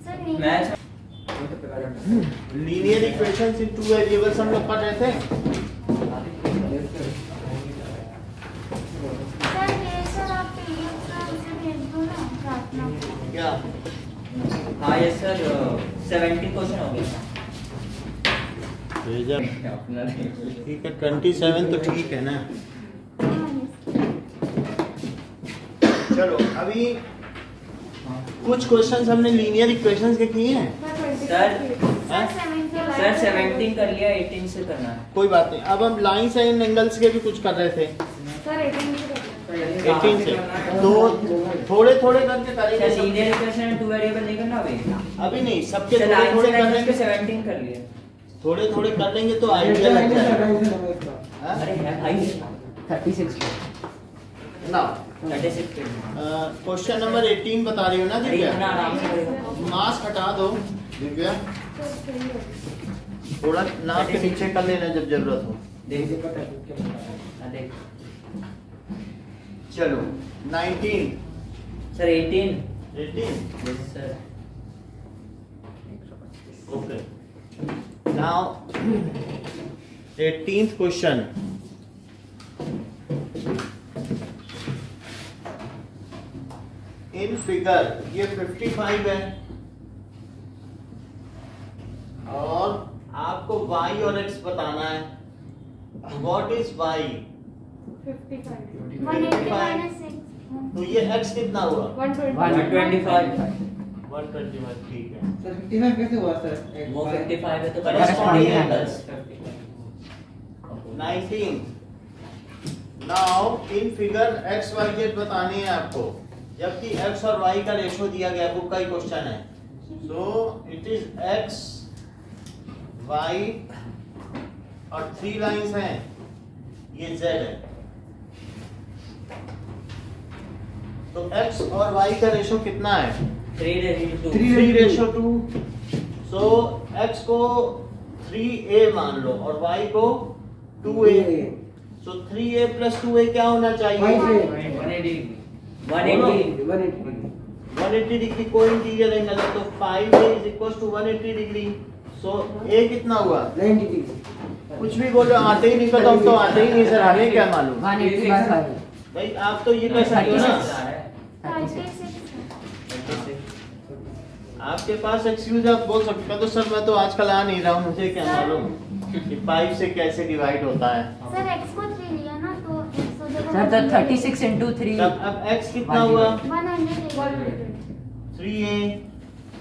Match linear equations इन two variables हम लोग पढ़ रहे थे। क्या? हाँ यस सर 17 क्वेश्चन हो गया अपना ठीक है 27 तो ठीक है ना। चलो अभी कुछ क्वेश्चंस हमने लीनियर इक्वेशंस के किए हैं सर 17 कर लिया 18 से करना है। कोई बात नहीं। अब हम लाइंस एंड एंगल्स के भी कुछ कर रहे थे सर 18 से, तो थोड़े थोड़े करके करेंगे। लीनियर इक्वेशन टू वेरिएबल नहीं करना अभी नहीं, सबके थोड़े थोड़े कर लेंगे। 17 कर लिए थोड़े थोड़े कर लेंगे तो आइडिया लग जाएगा। अरे है भाई 36 ना 36 पे क्वेश्चन नंबर 18 बता रही हो ना दिव्या? आराम से मास्क हटा दो दिव्या, थोड़ा नाक के नीचे कर लेना जब जरूरत हो। देख चलो 19 sir 18 18 yes sir okay. Now 18th question. In figure ये 55 है और आपको y और x बताना है। What is y? 55 तो ये x कितना हुआ? 125 125 ठीक है। सर 55 कैसे हुआ सर? वो 55 है तो Corresponding corresponding angles. angles 19 now in figure x y z बतानी है आपको, जबकि x और y का रेशो दिया गया, बुक का ही क्वेश्चन है। सो इट इज x y और 3 लाइंस हैं, ये z है। तो x और y का रेशो कितना है? 3:2। सो x को 3a मान लो और y को 2a। सो 3a plus 2a क्या होना चाहिए? 180 डिग्री। कोई इंटीरियर एंगल है तो 5a is equals to 180 degree. So a कितना हुआ? 90 डिग्री। कुछ भी बोलो, आते ही नहीं पता, हम तो आते ही नहीं सर, हमें क्या मालूम? 185 भाई आप तो ये कर सकते हो ना, आपके पास एक्सक्यूज आप बोल सकते हो। तो सर मैं तो आजकल आ नहीं रहा हूँ, मुझे क्या मालूम कि 5 से कैसे डिवाइड होता है। सर x को 3 लिया ना तो x हो जाएगा सर तो 36 into 3 अब x कितना हुआ? 100 3a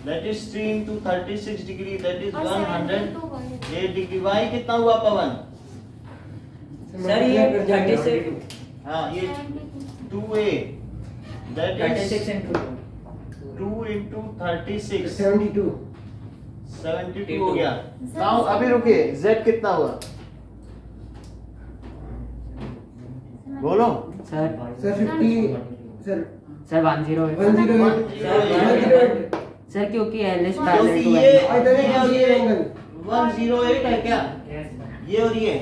that is 3 into 36 degree that is 108 degree. y कितना हुआ पवन? सर ये 36 हाँ ये 2a that is 36 into 2 into 36 72 72 हो गया। नाउ अभी रुकिए, z कितना हुआ? बोलो सर सर 50 सर 108 सर क्योंकि LS पैरेलल टू ये इधर है क्या ये एंगल? 108 है क्या? ये और ये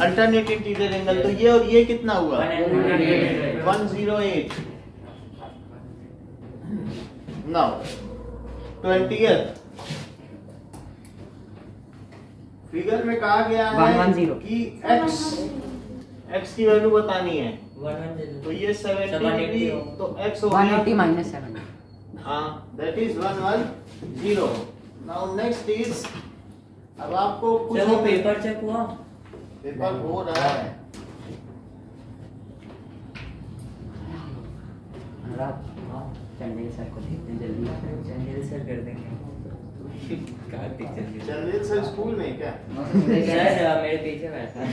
अल्टरनेट इंटीरियर एंगल, तो ये और ये कितना हुआ? 108। नाउ 20th फिगर में कहा गया है 110 कि x की वैल्यू बतानी है। 110 तो ये 70 डिग्री तो x हो गया 180 minus 7 हाँ that is 110। Now next is, अब आपको कुछ सर वो पेपर चेक हुआ? पेपर हो रहा है। चंदेल सर को देखते हैं जल्दी। चंदेल सर कर देंगे कार्तिक चंदेल सर स्कूल में क्या? सर मेरे पीछे बैठा है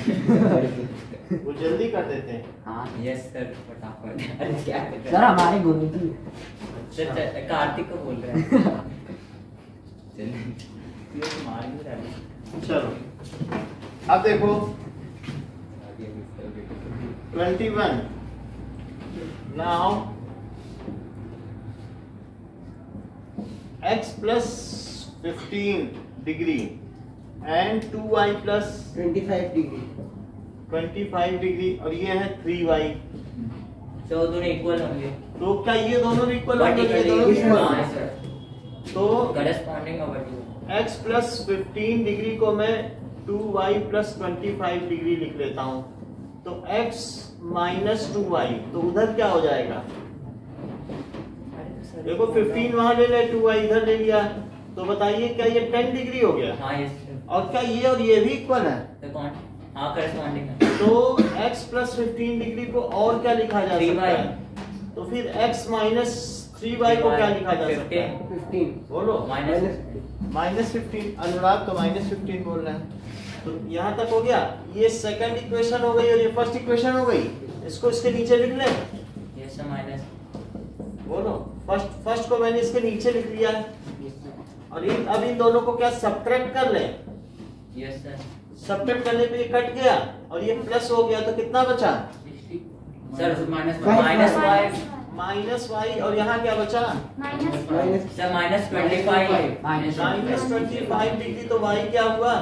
वो जल्दी कर देते हैं। हाँ यस सर फटाफट। अरे क्या सर हमारे गुरु जी सर कार्तिक को बोल रहे हैं। चलो अब देखो 21 now x plus 15 degree and 2y plus 25 degree 25 degree और ये है 3y। तो दोनों इक्वल होंगे। तो क्या ये दोनों इक्वल होंगे? ये दोनों Vertically, equal हाँ, होंगे। sir। तो corresponding over to x plus 15 degree को मैं 2y प्लस 25 डिग्री लिख लेता हूँ। तो x माइनस 2y, तो उधर क्या हो जाएगा? देखो 15 वहां ले ले, 2y इधर ले लिया, तो बताइए क्या ये 10 डिग्री हो गया? हाँ यस। और क्या ये और ये भी इक्वल है? तो कौन? हाँ करस्पॉन्डिंग है। तो x प्लस 15 डिग्री को और क्या लिखा जा सकता है? तो फिर x माइनस 3y को क्या लिखा जा सकता है? 15 बोलो। Minus minus 15। अनुराग तो माइनस 15 बोल रहे हैं। तो यहाँ तक हो गया। ये सेकंड इक्वेशन हो गई और ये फर्स्ट इक्वेशन हो गई। इसको इसके नीचे लिख ले। Yes sir minus. बोलो। फर्स्ट को मैंने इसके नीचे लिख लिया है। और अब इन दोनों को क्या सब्ट्रैक्ट कर ले? Yes sir. सब्ट्रैक्ट करने पे ये कट गया और ये प्लस हो गया, तो कितना बचा? Sir minus minus minus y। और यहाँ क्या बचा? Minus sir minus 25 minus 25 degree. तो y क्या हुआ?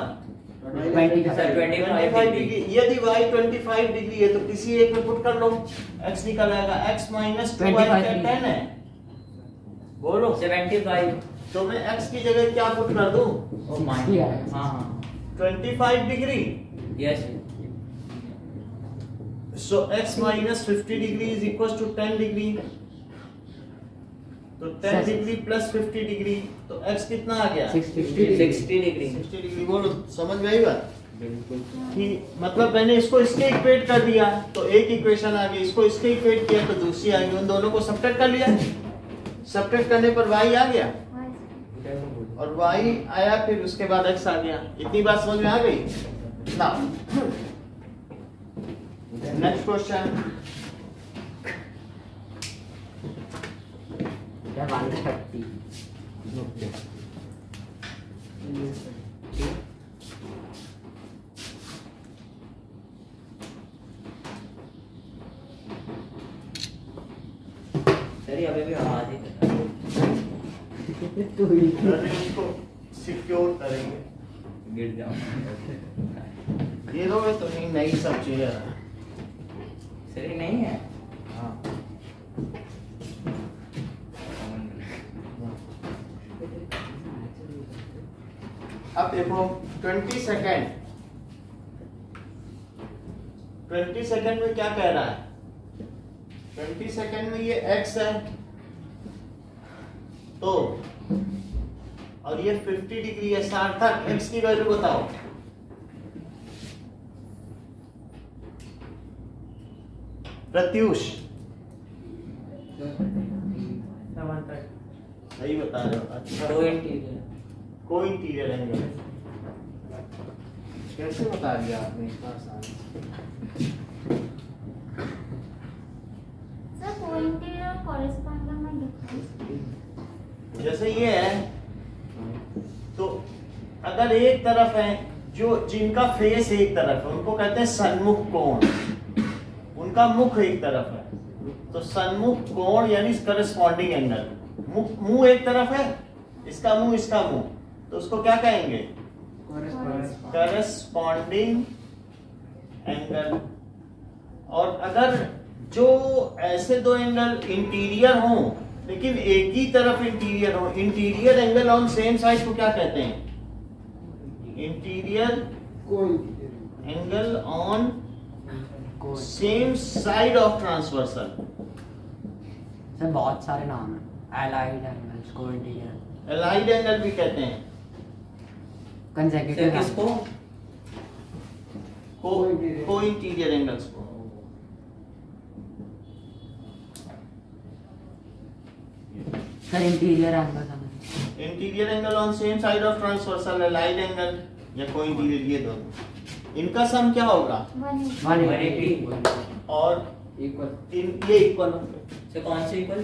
Sir 25 degree. यदि y 25 डिग्री है तो किसी एक में पुट कर लो, x निकल आएगा। x माइनस 2y क्या 10 है? बोलो। 75। तो मैं x की जगह क्या पुट कर दूं? O minus. हाँ हाँ 25 degree. Yes. So x minus 50 degree is equals to 10 degree. तो 10 डिग्री प्लस 50 डिग्री, तो x कितना आ गया? 60 डिग्री। 60 डिग्री। बोलो, समझ में आई बात? बिल्कुल। कि मतलब मैंने इसको इसके इक्वेट कर दिया तो एक इक्वेशन आ गई, इसको इसके इक्वेट किया तो दूसरी आ गई, उन दोनों को सब्ट्रैक्ट कर लिया। सब्ट्रैक्ट करने पर y आ गया और y आया, फिर उसके बाद x आ गया। इतनी बात समझ में आ गई ना? Next question. सर अभी भी आवाज ही इसको सिक्योर करेंगे। गिर जाऊं। ये लोग तो नहीं, नई सब चीजें। सर ये नहीं है। हाँ। अब देखो 20 सेकेंड। 20 सेकेंड में क्या कह रहा है? 20 सेकेंड में ये x है तो, और ये 50 डिग्री है। सार्थक x की वैल्यू बताओ। प्रत्युष सही बता रहे हो। अच्छा, कोई इंटीरियर एंगल कैसे बता दिया आपने इतना आसान? सर कोइंटिड और कॉरेस्पॉन्डिंग में डिफरेंस? जैसे ये है तो अगर एक तरफ है जो जिनका फेस एक तरफ है उनको कहते हैं सन्मुख कोण, उनका मुख एक तरफ है तो सन्मुख कोण यानी करस्पॉन्डिंग एंगल। मुंह एक तरफ है, इसका मुंह इसका मुंह, तो उसको क्या कहेंगे? Corresponding angle. और अगर जो ऐसे दो एंगल इंटीरियर हों लेकिन एक ही तरफ इंटीरियर हो, interior angle on same side को क्या कहते हैं? Interior angle on same side of transversal. Sir बहुत सारे नाम हैं, एलाइड एंगल्स, कोइंटिरियर, एलाइड एंगल भी कहते हैं। कंसेक्यूटिव किसको? को इंटीरियर एंगल्स को। Sir interior angle interior angle on same side of transversal, allied angle या को इंटीरियर, ये दोनों। इनका सम क्या होगा? 180 और इक्वल, ये इक्वल से कौन से इक्वल?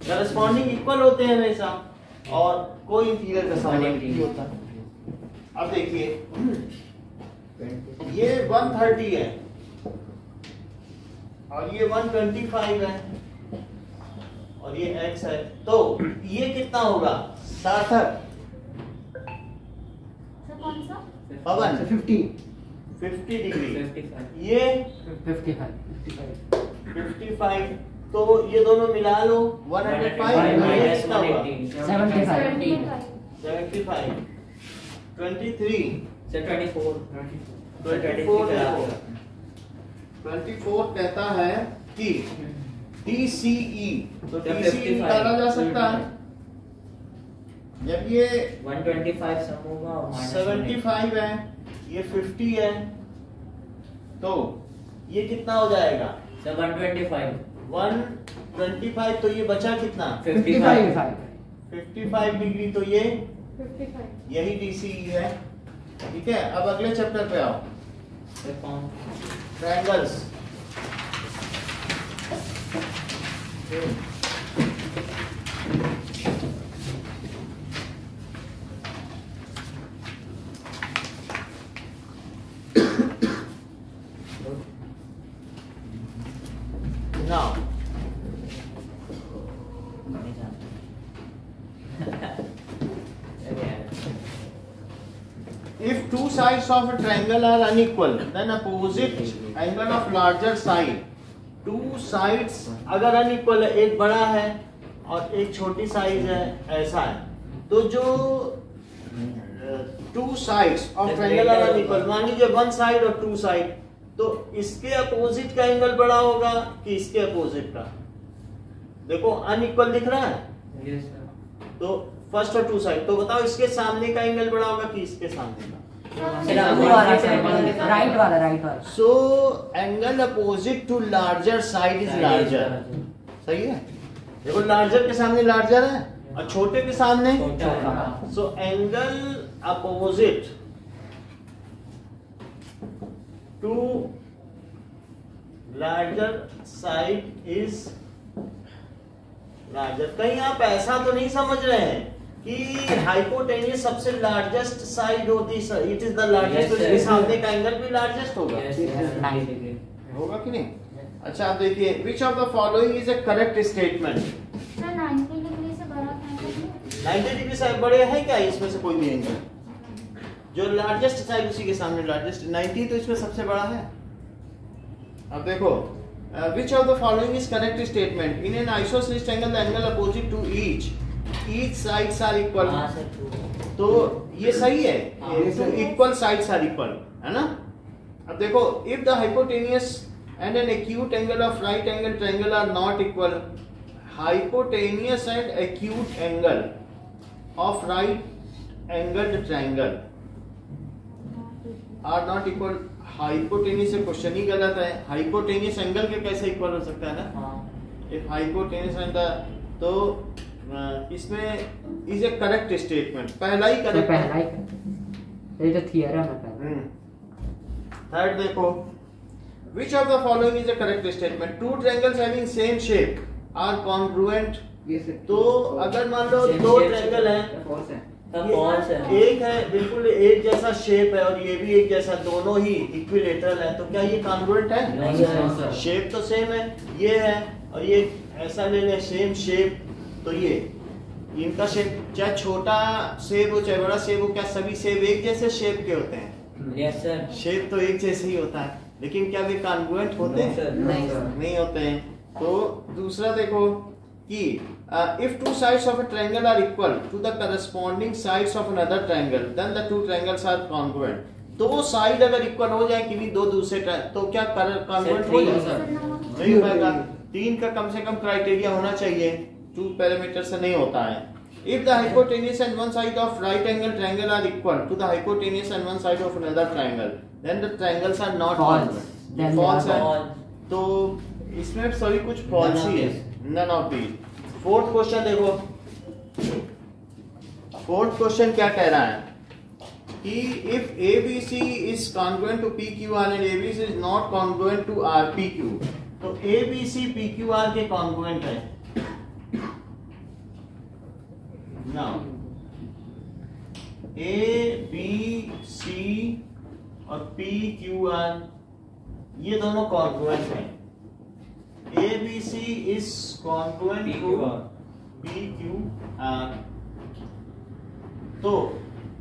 करस्पॉन्डिंग इक्वल होते हैं हमेशा, और कोई इंटीरियर का सम नहीं होता। अब देखिए ये 130 है और ये 125 है और ये x है, तो ये कितना होगा? सार्थक सर कौन सा? पवन 50 डिग्री, 55 ये 55 55 तो ये दोनों मिला लो 105 minus कितना हुआ? 180. 75 23 Sir, 24. 24 देखो 24 कहता है कि TCE तो Sir, TCE 55. निकाला जा सकता है जब ये 125 सम होगा और minus 75 है ये 50 है तो ये कितना हो जाएगा Sir, 125. 125 तो ये बचा कितना 55. 55 डिग्री तो ये 55. यही DCE है ठीक है। अब अगले चैप्टर पे आओ Sir, कौन? ट्रायंगल्स नाउ नहीं जानता. अरे यार. if two sides of a triangle are unequal then opposite angle of larger side two sides अगर unequal है एक बड़ा है और एक छोटी साइज है ऐसा है तो जो two sides of triangle are unequal मान लीजिए वन साइड और टू साइड तो इसके अपोजिट का एंगल बड़ा होगा कि इसके अपोजिट का देखो अनइक्वल दिख रहा है Yes, sir. तो फर्स्ट और टू साइड तो बताओ इसके सामने का एंगल बड़ा होगा कि इसके सामने का वो वाला राइट वाला so angle opposite to larger side is larger सही है देखो लार्जर के सामने लार्जर है और छोटे के सामने छोटा. So angle opposite to larger side is larger कहीं आप ऐसा तो नहीं समझ रहे हैं कि हाइपोटेन्यूस सबसे लार्जेस्ट साइड होती है इट इज द लार्जेस्ट तो इसके सामने का एंगल भी लार्जेस्ट होगा Yes, sir. 90 degree. होगा कि नहीं अच्छा आप देखिए विच of the following is a correct statement sir 90 degree से बड़ा था 90 डिग्री से बड़े है क्या इसमें से कोई भी एंगल जो लार्जेस्ट साइड उसी के सामने लार्जेस्ट 90 तो इसमें सबसे बड़ा है अब देखो which of the following is correct statement in an isosceles triangle the angle opposite to each sides are equal हाँ, sir. तो ये सही है हाँ, two equal sides are equal है ना अब देखो if the hypotenuse and an acute angle of right angle triangle are not equal hypotenuse and acute angle of right angled triangle are not equal hypotenuse से question ही गलत है hypotenuse angle के कैसे इक्वल हो सकता है ना हाँ. इफ हाइपोटेनियस एंड तो इसमें इज ए करेक्ट स्टेटमेंट पहला ही पहला करेक्ट ही ये जो थियरम है पहला थर्ड देखो which of the following is a correct statement two triangles having same shape are congruent तो अगर मान लो Same दो shape ट्रायंगल हैं Sir, false है. एक है बिल्कुल एक जैसा शेप है और ये भी एक जैसा दोनों ही इक्विलेटरल है तो क्या ये कॉन्ग्रुएंट है No, sir. शेप तो सेम है ये है और ये ऐसा ले ले सेम शेप तो ये इनका शेप चाहे छोटा सेब हो चाहे बड़ा सेब हो क्या सभी सेब एक जैसे शेप के होते हैं Yes, sir. शेप तो एक जैसे ही होता है लेकिन क्या वे कॉन्ग्रुएंट होते No, हैं sir. नहीं, sir. नहीं होते हैं तो दूसरा देखो कि if two sides of a triangle are equal to the corresponding sides of another triangle then the two triangles are congruent दो साइड अगर इक्वल हो जाए किन्हीं दो दूसरे तो क्या कॉन्ग्रुएंट हो Sir, जाएगा sir. नहीं हो पाएगा तीन का कम से कम क्राइटेरिया होना चाहिए टू पैरामीटर से नहीं होता है if the hypotenuse and one side of right angle triangle are equal to the hypotenuse and one side of another triangle then the triangles are not False. congruent Then false they है are false. तो इसमें sorry कुछ false None of ही है these. None of these fourth question देखो fourth question क्या कह रहा है कि if ABC is congruent to PQR and ABC is not congruent to RPQ तो ABC PQR के congruent है now ABC और PQR ये दोनों congruent हैं ABC is congruent to PQR तो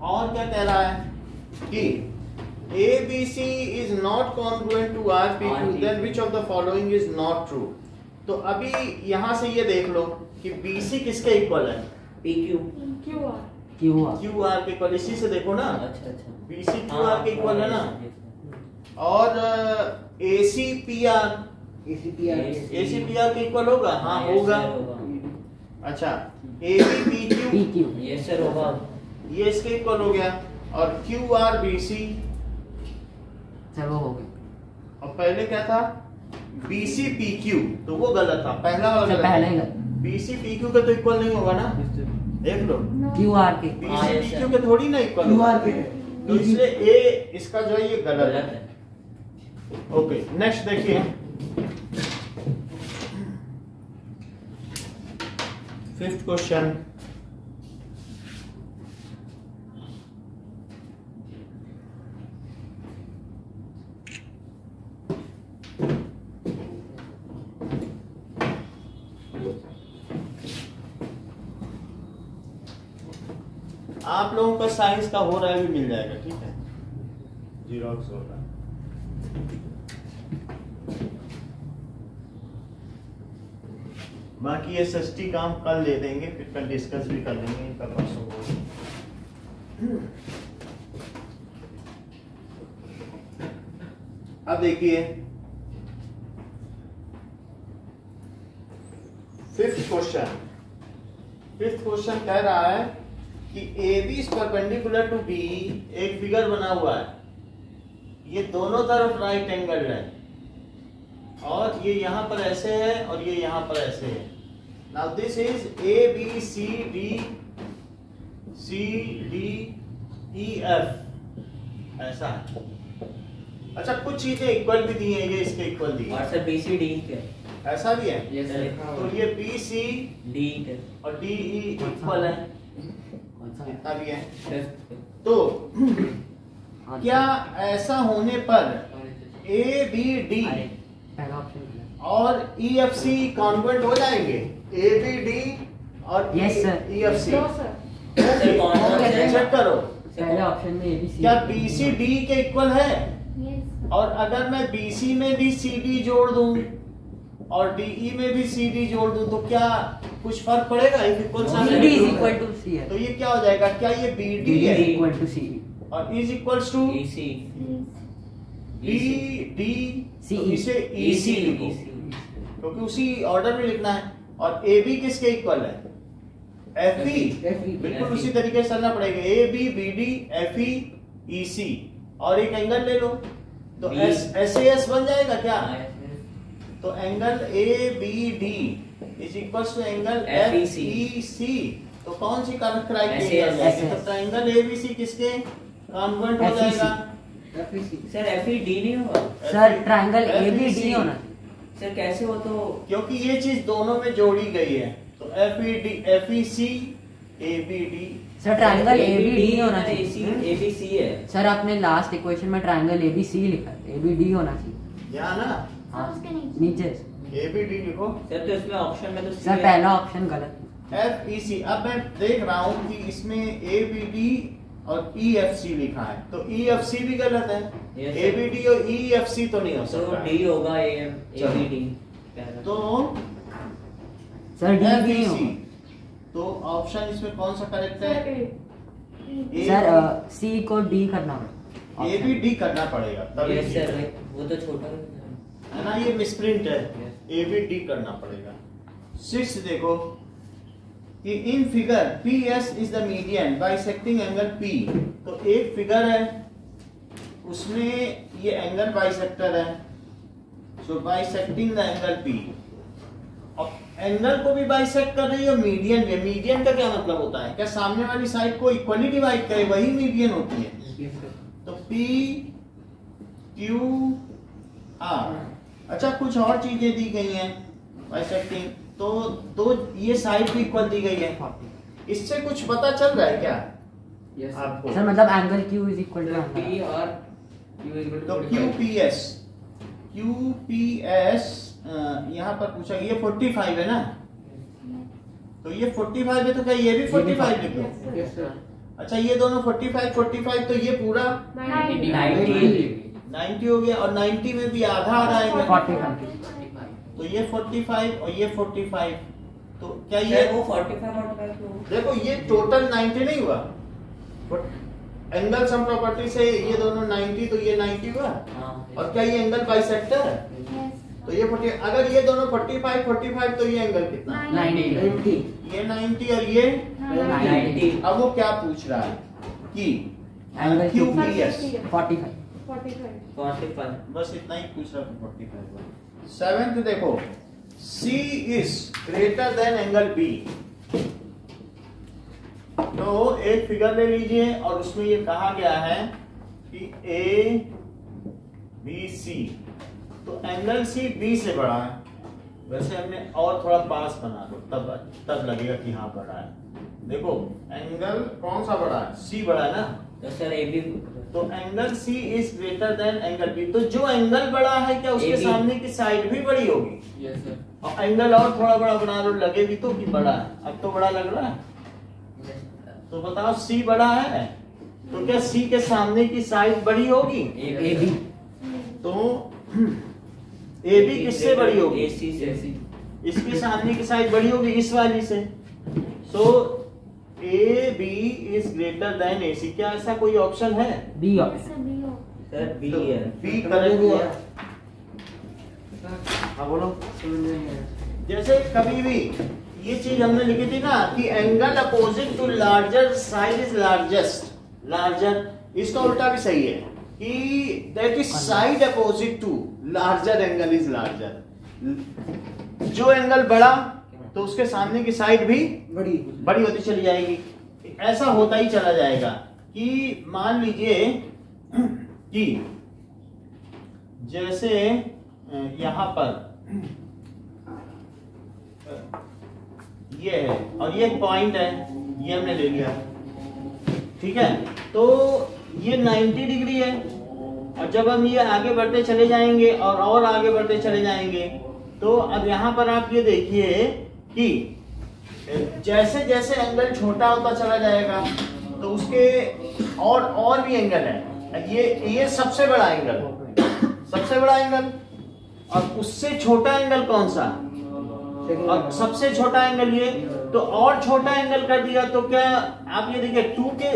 और क्या कह रहा है कि ABC is not congruent to RPQ then which of the following is not true तो अभी यहाँ से ये देख लो कि BC किसके इक्वल है? PQ। क्यू आर के इक्वल, इसी से देखो ना, अच्छा BC क्यू आर के इक्वल है ना। हाँ, और AC PR के इक्वल होगा? हाँ होगा। अच्छा AB PQ PQ yes sir होगा। ये इसके इक्वल हो गया। और QR BC, सर वो हो गया। और पहले क्या था? BC PQ, तो वो गलत था, पहला वाला सर गलत पहले था। ही गलत। BC PQ के तो इक्वल नहीं होगा ना, देख लो। QR के BC हाँ, yes, PQ sir। के थोड़ी ना इक्वल QR होगा, के तो इसलिए A इसका जो है ये गलत गलत है। है। ओके नेक्स्ट देखिए, 5th क्वेश्चन। आप लोगों का साइंस का हो रहा है, भी मिल जाएगा, ठीक है, जीरोक्स होगा। बाकी SST काम कल दे देंगे, फिर कल डिस्कस भी कर लेंगे, कल परसों को। अब देखिए 5th क्वेश्चन। 5th क्वेश्चन कह रहा है कि AB is perpendicular to B, एक फिगर बना हुआ है, ये दोनों तरफ राइट एंगल है, और ये यहाँ पर ऐसे है और ये यहाँ पर ऐसे है। Now this is ABCDEF, ऐसा है। अच्छा कुछ चीजें इक्वल भी दी हैं, ये इसके इक्वल दी और है, सर BCD के ऐसा भी है। Yes sir. तो ये BC D के और DE इक्वल है, कौन सा है? इतना भी है। फिफ्थ तो हाँ, क्या ऐसा होने पर ABD अरे, पहला ऑप्शन गलत। और EFC कॉन्वेंट हो जाएंगे? ABD और Yes, sir. EFC सर कौन सा है? चेक करो, पहले ऑप्शन में ABC क्या BC D के इक्वल है? और अगर मैं BC में भी CD जोड़ दूं और DE में भी CD जोड़ दूं तो क्या कुछ फर्क पड़ेगा? If equal CD is equal to C है। तो ये क्या हो जाएगा? क्या ये BD D है is equal to C। और is equals to EC BD, CE। तो इसे EC लिखो क्योंकि उसी ऑर्डर में लिखना है। और AB किसके इक्वल है? FE, बिल्कुल FE। उसी तरीके से चलना पड़ेगा। AB BD FE EC और एक एंगल ले लो तो B। SAS बन जाएगा क्या? हाँ, yes, तो angle ABD is equals to angle FEC। FEC। तो कौन सी क्राइटेरिया SAS। जाएगी? तो ट्रायंगल ABC किसके कॉन्वर्ट हो FEC। जाएगा? सर FED नहीं होगा सर ट्रायंगल FEC। ABD होना सर कैसे हो तो क्योंकि ये चीज दोनों में जोड़ी गई है तो FED FEC ABD। Sir triangle ABD होना चाहिए। ABC है सर आपने लास्ट इक्वेशन में ट्रायंगल ABC लिखा है, ABD होना चाहिए। यहाँ ना हाँ उसके नीचे। नीचे ABD लिखो। सर तो इसमें ऑप्शन में तो C सर है। पहला ऑप्शन गलत है। FEC अब मैं देख रहा हूँ कि इसमें ABD और EFC लिखा है तो EFC भी गलत है। Yes, sir। ABD और EFC तो नहीं हो तो सकता। D होगा ABD तो सर D भी नहीं FEC होगा। तो ऑप्शन इसमें कौन सा करेक्ट है? सर C को D करना पड़ेगा। ये भी D करना पड़ेगा तभी यस ठीक सर है। वो तो छोटा है ना, ये मिसप्रिंट है। Yes। A भी D करना पड़ेगा। 6 देखो कि in figure PS is the median bisecting angle P। तो एक फिगर है उसमें ये एंगल बाइसेक्टर है, सो बाइसेक्टिंग द एंगल P। अब एंगल को भी बाइसेक्ट कर रही है और मीडियन भी। मीडियन का क्या मतलब होता है? क्या सामने वाली साइड को इक्वली डिवाइड करे वही मीडियन होती है। तो P Q R। अच्छा कुछ और चीजें दी गई हैं बाइसेक्टिंग, तो ये साइड भी इक्वल दी गई है। इससे कुछ पता चल रहा है क्या आपको? सर मतलब angle Q is equal to P angle और Q इक्वल तो QPS यहाँ पर पूछा गया, ये 45 है ना, तो ये 45 है तो क्या ये भी 45 लिख लो? अच्छा ये दोनों 45 45 तो ये पूरा 90 90 हो गया और 90 में भी आधा आ रहा है 45। तो ये 45 और ये 45, तो क्या ये सर वो 45 तो देखो ये टोटल 90 नहीं हुआ, एंगल सम प्रॉपर्टी से ये दोनों 90, तो ये 90 हुआ। हाँ और क्या ये एंगल बाइसेक्टर है? Yes. तो ये 40, अगर ये दोनों 45 45 तो ये एंगल कितना? 90 ये 90 और ये 90 अब वो क्या पूछ रहा है कि एंगल QPS 45 45 बस इतना ही पूछ रहा है 45। सेवेंथ देखो, C is greater than angle B। तो एक फिगर ले लीजिए और उसमें ये कहा गया है कि ABC, तो एंगल C B से बड़ा है। वैसे हमने और थोड़ा पास बना दो तब लगेगा कि हाँ बड़ा है। देखो एंगल कौन सा बड़ा है? C बड़ा है ना, तो सर AB तो angle C is greater then angle B। तो जो एंगल बड़ा है क्या उसके AB सामने की साइड भी बड़ी होगी? यस सर और एंगल और थोड़ा बड़ा बना लो, लगेगी तो कि बड़ा है। अब तो बड़ा लग रहा है, तो बताओ C बड़ा है तो क्या C के सामने की साइड बड़ी होगी? AB तो AB किससे बड़ी होगी? AC से इसके सामने की साइड बड़ी होगी इस वाली से। सो AB is greater then AC। क्या ऐसा कोई ऑप्शन है? B ऑप्शन सर B हो। सर B है B करेक्ट हुआ। हाँ बोलो। जैसे कभी भी ये चीज हमने लिखी थी ना कि angle opposite to larger side is larger, इसका उल्टा भी सही है कि that is side opposite to larger angle is larger. जो एंगल बड़ा तो उसके सामने की साइड भी बड़ी होती चली जाएगी। ऐसा होता ही चला जाएगा कि मान लीजिए कि जैसे यहां पर ये है और ये पॉइंट है, ये हमने ले लिया, ठीक है। तो ये 90 डिग्री है और जब हम ये आगे बढ़ते चले जाएंगे और आगे बढ़ते चले जाएंगे तो अब यहाँ पर आप ये देखिए कि जैसे जैसे एंगल छोटा होता चला जाएगा तो उसके और भी एंगल है। ये सबसे बड़ा एंगल और उससे छोटा एंगल कौन सा? और सबसे छोटा एंगल ये, तो और छोटा एंगल कर दिया तो क्या आप ये देखिए 2 के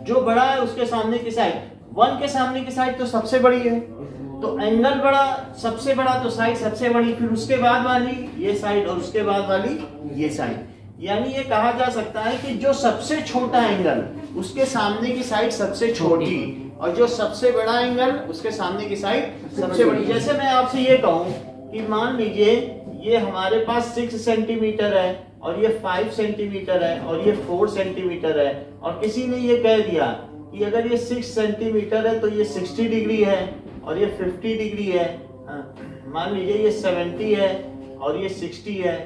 जो बड़ा है उसके सामने की साइड, 1 के सामने की साइड तो सबसे बड़ी है, तो एंगल बड़ा सबसे बड़ा तो साइड सबसे बड़ी, फिर उसके बाद वाली ये साइड और उसके बाद वाली ये साइड। यानी ये कहा जा सकता है कि जो सबसे छोटा एंगल उसके सामने की साइड सबसे छोटी और जो सबसे बड़ा एंगल उसके सामने की साइड सबसे बड़ी। जैसे मैं आपसे ये कहूं कि मान लीजिए ये हमारे पास 6 सेंटीमीटर है और ये 5 सेंटीमीटर है और ये 4 सेंटीमीटर है और किसी ने ये कह दिया कि अगर ये 6 सेंटीमीटर है तो ये 60 डिग्री है और ये 50 डिग्री है। मान लीजिए ये 70 है और ये 60 है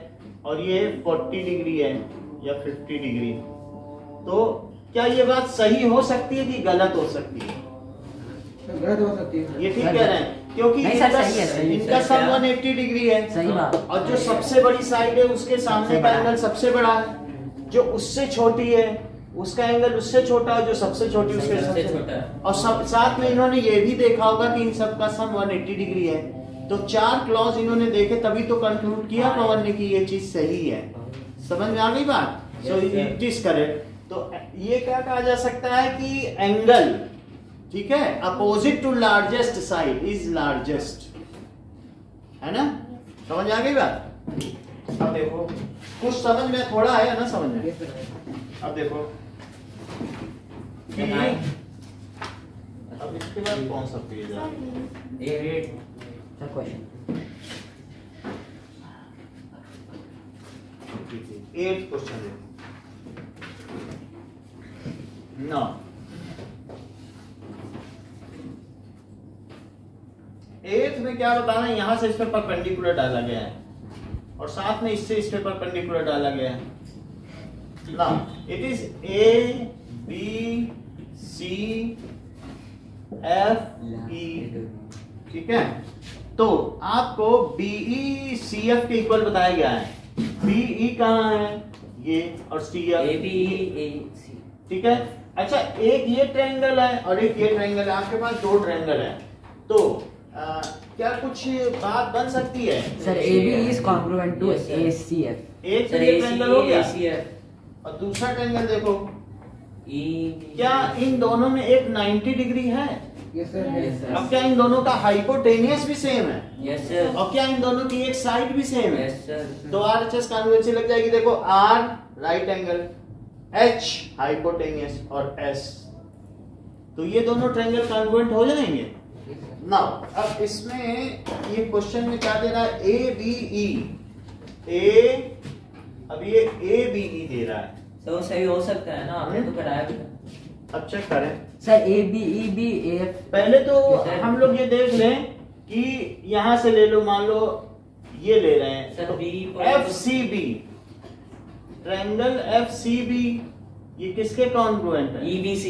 और ये 40 डिग्री है या 50 डिग्री। तो क्या ये बात सही हो सकती है कि गलत हो सकती है? गलत हो सकती है। ये ठीक कह रहे हैं क्योंकि नहीं सर, सही है, सही है। इनका सम 180 डिग्री है सही बात। और जो सबसे बड़ी साइड है उसके सामने का एंगल सबसे बड़ा है, जो उससे छोटी है उसका एंगल उससे छोटा है, जो सबसे छोटी उसके सबसे छोटा है। और साथ में इन्होंने ये भी देखा होगा कि इन सब का सम 180 डिग्री है। तो 4 क्लॉज इन्होंने देखे तभी तो कंक्लूड किया पवन ने कि ये चीज सही है। समझ में आ गई बात? सो इट इज करेक्ट। तो ये क्या कहा जा सकता है कि एंगल, ठीक है, opposite to largest side is largest, है ना? समझ आ गई बात? अब देखो कुछ समझ में थोड़ा है ना, समझ में। अब देखो अब इसके बाद कौन सा पेज है? 8 सर क्वेश्चन 8 क्वेश्चन देखो ना। 8 में क्या बताना, यहां से इस पे परपेंडिकुलर डाला गया है और साथ में इससे इस पे परपेंडिकुलर डाला गया है ना। It is A B C F E, ठीक है। तो आपको BE CF के इक्वल बताया गया है। BE कहाँ है? ये और CF ABAC, ठीक है। अच्छा एक ये ट्रायंगल है और एक ये ट्रायंगल है, आपके पास 2 ट्रायंगल है। तो क्या कुछ बात बन सकती है? Sir AB is congruent to Yes, sir. ACF. एक तो सर ये ट्रायंगल हो गया ACF और दूसरा ट्रायंगल देखो, E क्या इन दोनों में एक 90 डिग्री है? Yes sir. Yes, sir. अब क्या इन दोनों का हाइपोटेनियस भी सेम है? यस सर और क्या इन दोनों की एक साइड भी सेम है? यस सर तो RHS कॉन्वेंसी लग जाएगी। देखो R right angle, H hypotenuse और S, तो ये दोनों ट्रायंगल कॉन्वेंट हो जाएंगे। नाउ अब इसमें ये क्वेश्चन में क्या दे रहा है? ABE, अब ये ABE दे रहा है। सर वो सही हो सकता है ना, आपने तो कराया भी था। अब चेक करें। Sir ABEB AF. पहले तो हम लोग ये देख लें कि यहां से ले लो, मान लो ये ले रहे हैं सर, तो B FCB, ट्रायंगल FCB ये किसके कॉन्ग्रुएंट है? EBC।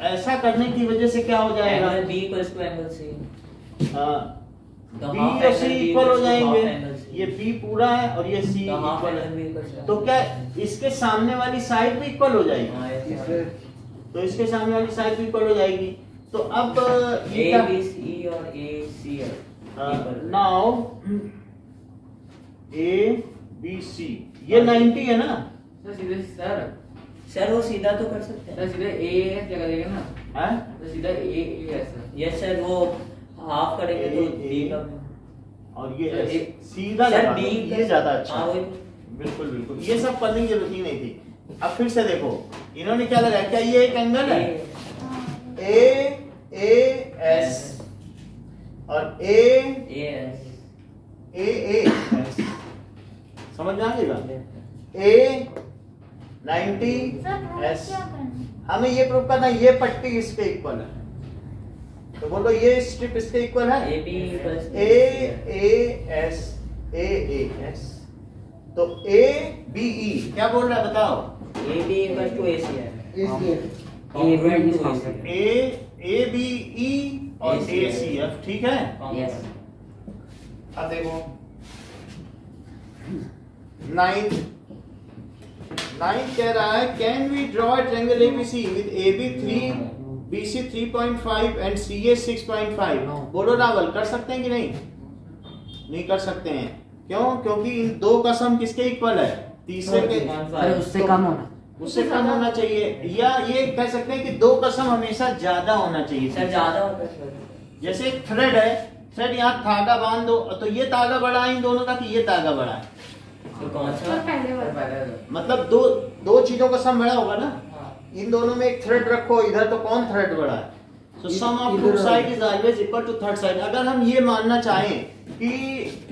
ऐसा करने की वजह से क्या हो जाएगा? Angle B equals to angle C। B और C इक्वल हो जाएंगे। ये B पूरा है और ये C इक्वल है, तो क्या इसके सामने वाली साइड भी इक्वल हो जाएगी? Yes sir. तो इसके सामने वाली साइड भी इक्वल हो जाएगी। तो अब ये क्या? ABC और ACF नाउ ABC ये 90 है ना? सर सीधे सर सर वो सीधा तो कर सकते हैं। सर सीधे AS क्या करेगा ना? हैं? तो सीधा AS सर। यस सर, वो हाफ करेंगे तो B का और ये सर, S, सीधा सर लगा B दो, ये ज्यादा अच्छा हाँ है। वही। बिल्कुल बिल्कुल, ये सब पढ़ने की जरूरत ही नहीं थी। अब फिर से देखो, इन्होंने क्या लगाया? क्या ये एक एंगल है? AS और AS AAS, समझ में आ जाएगा? A90 सर S, क्या करना? हमें ये प्रूव करना ये पट्टी इसके इक्वल है, तो बोलो ये स्ट्रिप इसके इक्वल है। AB इक्वल्स AAS, तो ABE क्या बोल रहा है बताओ? AB equals to ACF ACF। congruent to ACF। ABE और ACF, ठीक है। Yes. अब देखो 9 कह रहा है can we draw triangle ABC with AB 3, BC 3.5 and CA 6.5। बोलो रावल, कर सकते हैं कि नहीं? नहीं कर सकते हैं। क्यों? क्योंकि इन दो का सम किसके इक्वल है? तीसरे के। सर उससे कम होना। उससे कम होना चाहिए, या ये कह सकते हैं कि दो का सम हमेशा ज्यादा होना चाहिए। सर ज्यादा होता है सर। जैसे एक थ्रेड है, थ्रेड यहाँ धागा बांध दो, तो ये धागा बड़ा है इन दोनों का कि ये धागा बड़ा है? तो कौन सर सा? पहले वाला। पहले मतलब दो चीजों का सम बड़ा होगा ना। इन दोनों में एक थ्रेड रखो इधर, तो कौन थ्रेड बड़ा है? So sum of two side is always equal to third side। अगर हम ये मानना चाहें कि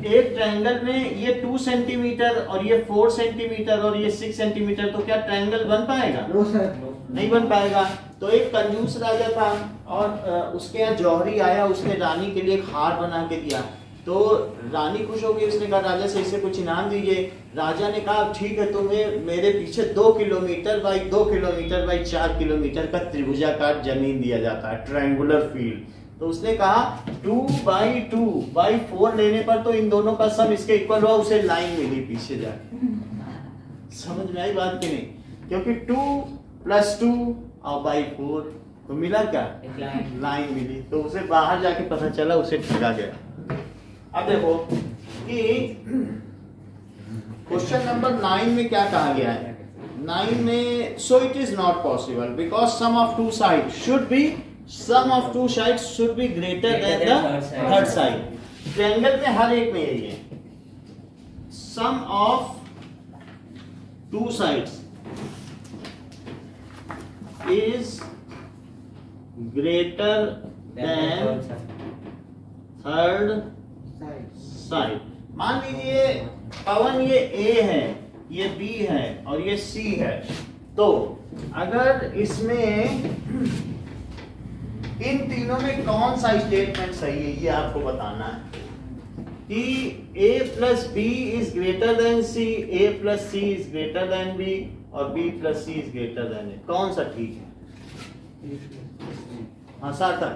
एक ट्रायंगल में ये 2 सेंटीमीटर और ये 4 सेंटीमीटर और ये 6 सेंटीमीटर, तो क्या ट्रायंगल बन पाएगा? No sir. नहीं बन पाएगा। तो एक कंजूस राजा था और उसके यहाँ जौहरी आया, उसने रानी के लिए एक हार बना के दिया। तो रानी खुश हो गई, उसने कहा राजा से इसे कुछ इनाम दीजिए। राजा ने कहा ठीक है, तुम्हें मेरे पीछे 2 kilometre by 2 kilometre by 4 kilometre का त्रिभुजाकार जमीन दिया जाता है, ट्रायंगुलर फील्ड। तो उसने कहा 2/2/4 लेने पर तो इन दोनों का सम इसके इक्वल हुआ, उसे लाइन मिली पीछे जाके। समझ में आई बात कि नहीं? क्योंकि 2 + 2 और बाई 4 तो मिला क्या? लाइन मिली। तो उसे बाहर जाके पता चला, उसे ठगा गया। अब देखो कि क्वेश्चन नंबर 9 में क्या कहा गया है? 9 में so it is not possible because sum of two side should be greater than the third side. Triangle में हर एक में यही है, sum of two sides is greater than third side. मान लीजिए पवन ये A है, ये B है और ये C है, तो अगर इसमें इन तीनों में कौन सा स्टेटमेंट सही है ये आपको बताना है कि A + B is greater then C, A + C is greater then B और B + C is greater then A। कौन सा ठीक है? हाँ सार्थक,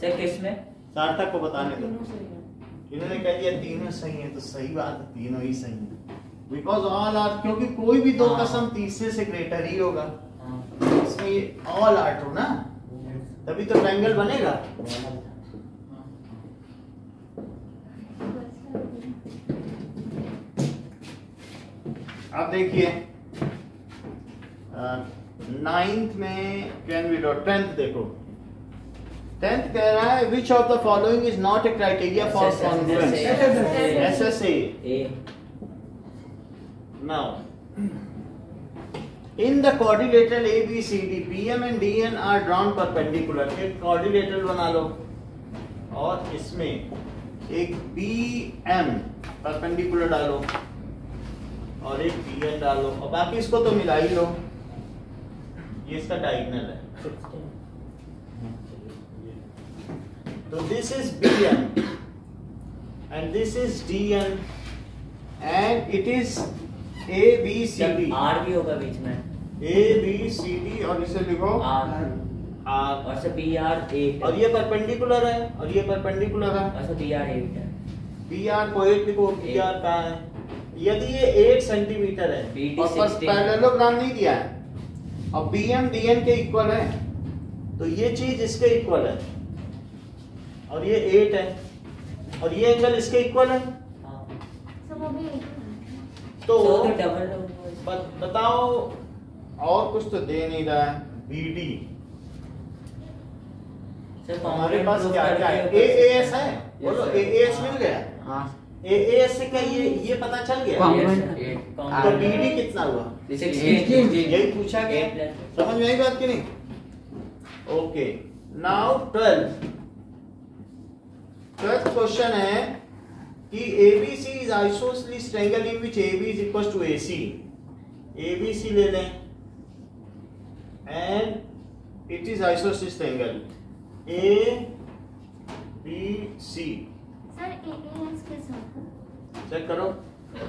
सर किसमें? सार्थक को बताने दो। इन्होंने कह दिया तीनों सही है, तो सही बात है, तीनों ही सही है। बिकॉज ऑल आर, क्योंकि कोई भी दो का सम तीसरे से ग्रेटर ही होगा। इसमें ये ऑल आर ट्रू ना, तभी तो ट्रायंगल बनेगा। अब देखिए 9th में कैन वी डॉट 10th देखो, 10th कह रहा है विच of the following is not a criteria for conference SSA। Now in the quadrilateral ABCD PM and DN are drawn perpendicular। एक quadrilateral बना लो और इसमें एक BM परपेंडिकुलर डालो और एक DN डालो और बाकी इसको तो मिला ही लो। ये इसका डायगोनल है, तो this is BM and this is DN and it is ABCD। R भी होगा बीच में, ABCD और इसे लिखो R और से BR 8 और ये परपेंडिकुलर है और ये परपेंडिकुलर है और से BR 8 है। BR को 8 लिखो, BR कहाँ है? यदि ये 8 सेंटीमीटर है BD और 16 पैरेललोग्राम नहीं दिया है और BM DN के इक्वल है तो ये चीज इसके इक्वल है और ये 8 है और ये एंगल इसके इक्वल है, सब वो भी एक है। तो डबल बताओ और कुछ तो दे नहीं रहा है। BD हमारे पास क्या क्या है? AAS है, बोलो AAS मिल गया। हाँ AAS से क्या ये पता चल गया? तो BD कितना हुआ? यही पूछा गया, समझ में आई बात की नहीं? ओके, नाउ 12th क्वेश्चन है कि ABC is isosceles triangle in which AB is equal to AC। ABC ले लें and it is isosceles triangle ABC। Sir AAS के साथ चेक करो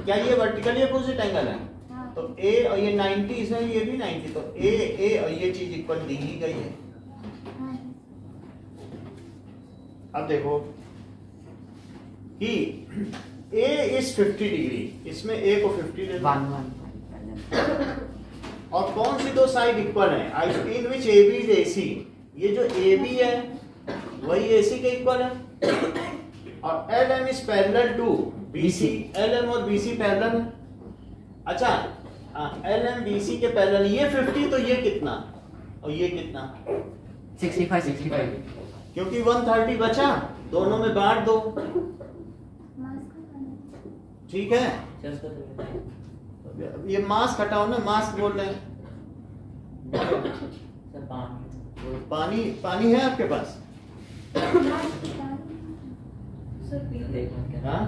क्या ये वर्टिकली अपोजिट एंगल है? हाँ। तो A और ये 90 इसमें ये भी 90, तो A और ये चीज इक्वल दी ही गई है। हाँ। अब देखो कि A इज 50 डिग्री, इसमें A को 50 ले लो 1 और कौन सी दो साइड इक्वल है? इन विच AB इज AC। ये जो AB है वही AC के इक्वल है और LM is parallel to BC। LM और BC पैरेलल है। अच्छा LM BC के पैरेलल, ये 50 तो ये कितना और ये कितना? 65 क्योंकि 130 बचा, दोनों में बांट दो, मास्क का ठीक है। ये मास्क हटाओ ना, मास्क बोल रहे हैं। पानी है आपके पास? हाँ?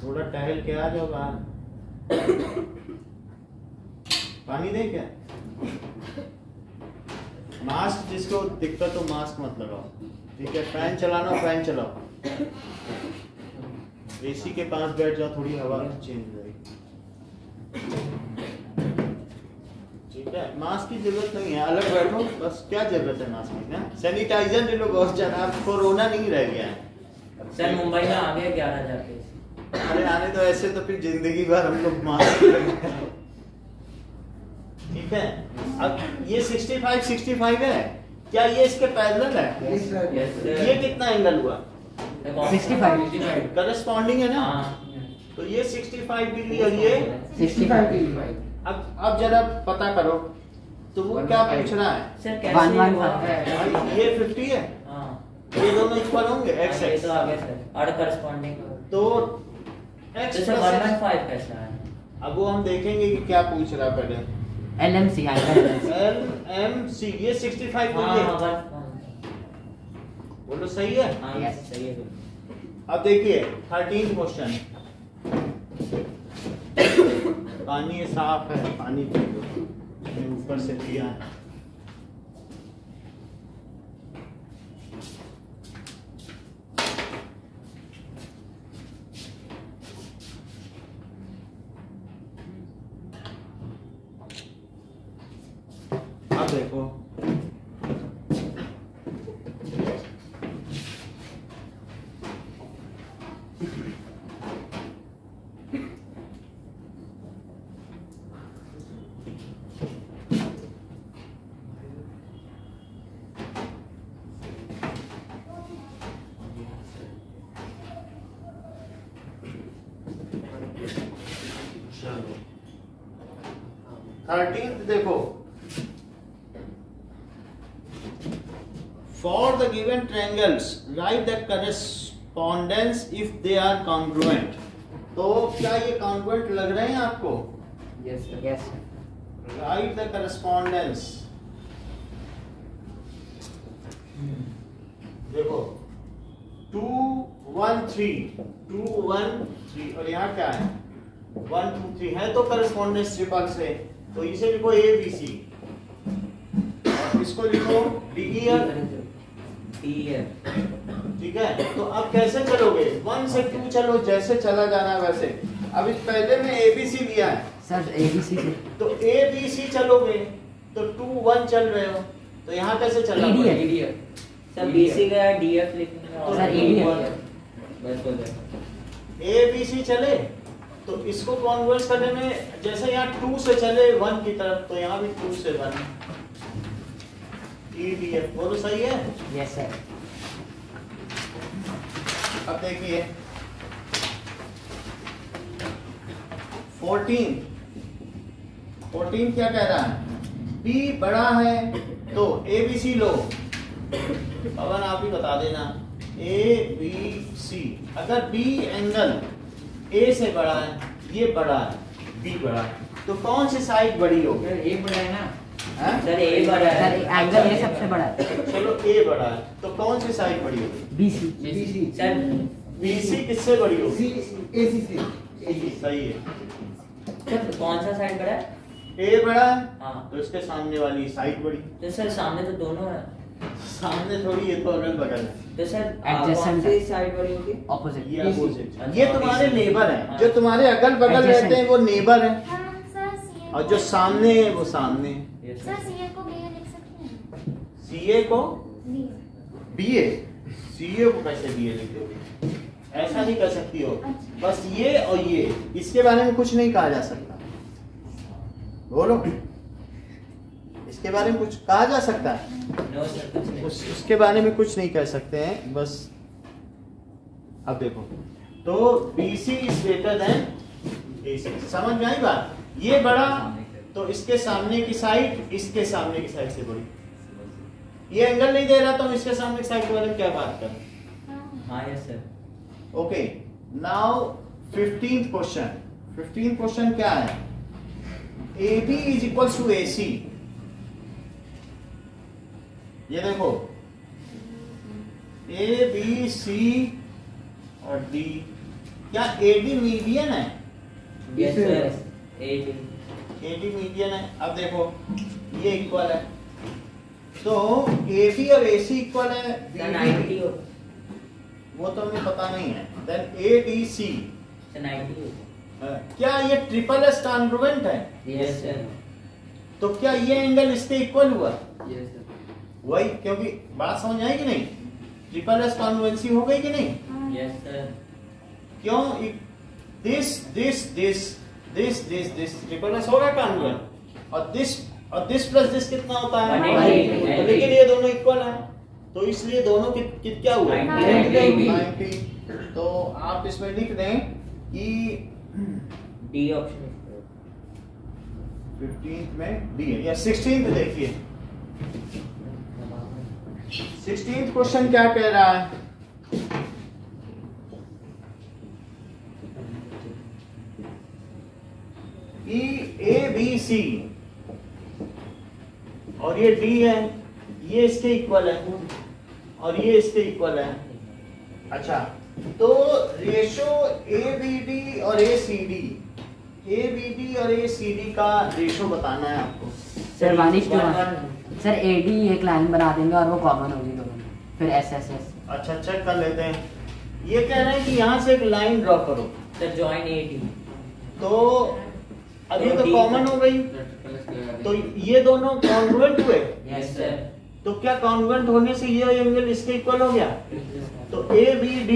थोड़ा टहल के आ जाओ बाहर, पानी दे क्या? मास्क जिसको दिक्कत हो मास्क मत लगाओ, ठीक है। फैन चलाना, फैन चलाओ, एसी के पास बैठ जाओ, थोड़ी हवा चेंज हो जाएगी, ठीक है। मास्क की जरूरत नहीं है, अलग बैठो बस। क्या जरूरत है मास्क की ना? सैनिटाइजर ले लो बहुत ज्यादा, कोरोना नहीं रह गया है। सर मुंबई में आ गया 11,000 केस। अरे आने तो ऐसे तो फिर जिंदगी भर हम लोग मास्क लगाएंगे, ठीक है। अब ये 65 है, क्या ये इसके पैरेलल है? Yes, sir. ये कितना एंगल हुआ? 65 करस्पॉन्डिंग है ना? हाँ। तो ये 65 डिग्री और ये 65 अब जरा पता करो तो वो क्या पूछ रहा है? सर कैसे हुआ? भाई ये 50 है, हाँ ये दोनों इक्वल होंगे x ये x, तो आ गया सर, और करस्पॉन्डिंग तो x तो सर प्लस 1.5 कैसा है? अब वो हम देखेंगे कि क्या पूछ रहा है पहले। LMC LMC ये 65 हाँ होंगे, हाँ बोलो सही है। हाँ Yes. सही है। अब देखिए 13 क्वेश्चन, पानी साफ है, पानी पी लो, मैंने ऊपर से पिया है। अब देखो चलो 13th देखो, for the given triangles write the correspondence if they are congruent. तो क्या ये congruent लग रहे हैं आपको? Yes sir. Yes, sir. Write the correspondence. देखो 2 1 3 2 1 3 और यहाँ क्या है 1 2 3 है तो correspondence ट्रिपल से, तो इसे लिखो A B C और इसको लिखो D E F, ठीक है। तो अब कैसे चलोगे, 1 से 2 चलो, जैसे चला जाना है वैसे। अब इस पहले में ABC लिया है Sir, ABC से तो ABC चलोगे तो 2 1 चल रहे हो, तो यहाँ कैसे चलना EDF. पड़ेगा? सर बीसी का डीएफ लिखने में सर, EDF. बस हो गया। ABC चले तो इसको कॉन्वर्स करने में जैसे यहाँ 2 से चले 1 की तरफ, तो यहाँ भी 2 से 1 EDF, वो तो सही है। Yes, sir. अब देखिए 14 क्या कह रहा है, B बड़ा है तो ABC लो, पवन आप ही बता देना, ABC अगर B एंगल A से बड़ा है, ये बड़ा है, B बड़ा है, तो कौन सी साइड बड़ी होगी? सर ए बड़ा है ना। हैं? सर ए बड़ा Sir, है। एंगल ये सबसे बड़ा है. चलो A बड़ा है तो कौन सी साइड बड़ी होगी? BC. सर BC किससे बड़ी होगी? सही है। सर कौन सा साइड बड़ा है? A बड़ा है हाँ तो इसके सामने वाली साइड बड़ी, तो सर सामने तो दोनों है, सामने थोड़ी, ये तो अगल बगल है, तो सर Adjacent कौन सी साइड बड़ी होगी? Opposite. ये अपोजिट। अच्छा, ये तुम्हारे नेबर हैं, हाँ। जो तुम्हारे अगल बगल Adjacent. रहते हैं वो नेबर हैं, हाँ सर सीए और जो सामने है वो सामने। Yes, sir sir. सीए को बीए लिख सकते हैं CA को बीए BA, CA को कैसे BA लिख दोगे? ऐसा नहीं कर सकती हो, अच्छा। बस ये और ये, इसके बारे में कुछ नहीं कहा जा सकता। बोलो, इसके बारे में कुछ कहा जा सकता है? No, sir, कुछ नहीं। उसके बारे में कुछ नहीं कह सकते हैं, बस। अब देखो, तो BC is greater then AC, समझ में आई बात? ये बड़ा तो इसके सामने की साइड इसके सामने की साइड से बड़ी, ये एंगल नहीं दे रहा तो हम इसके सामने की साइड के बारे में क्या बात करें? हाँ yes sir. Okay, now 15th question. 15th question क्या है? AB is equal to AC। ये देखो A B C और D, क्या AD मीडियन है? Yes sir. AD मीडियन है। अब देखो ये इक्वल है, तो AB और AC इक्वल है, सर BD 90 हो, वो तो हमें पता नहीं है। देन ADC, सर 90 हो। क्या ये ट्रिपल एस कॉन्ग्रुएंट है? Yes sir. तो क्या ये एंगल इसके इक्वल हुआ? Yes sir. वही, क्योंकि बात समझ आई कि नहीं? ट्रिपल एस कॉन्ग्रुएंसी हो गई कि नहीं? Yes sir. क्यों? दिस ट्रिपल एस होगा कॉन्ग्रुएंट, और दिस प्लस दिस कितना होता है? 180. तो लेकिन ये दोनों इक्वल है, तो इसलिए दोनों क्या हुआ? 90. तो आप इसमें लिख दें कि डी ऑप्शन 15th में डी है, या 16th देखिए। 16th क्वेश्चन क्या कह रहा है? कि ABC और ये D है, ये इसके इक्वल है और ये इसके इक्वल है। अच्छा, तो रेशो ABD और ACD और ACD का रेशो बताना है आपको। सर 1:1. सर AD एक लाइन बना देंगे और वो कॉमन होगी दोनों में, फिर SSS. अच्छा, चेक कर लेते हैं। ये कह रहे हैं कि यहाँ से एक लाइन ड्रॉ करो, सर जॉइन एडी, तो अब ये तो कॉमन हो गई, तो ये दोनों कॉन्ग्रुएंट हुए। Yes sir. तो क्या कॉन्ग्रुएंट होने से ये एंगल इसके इक्वल हो गया? तो ABD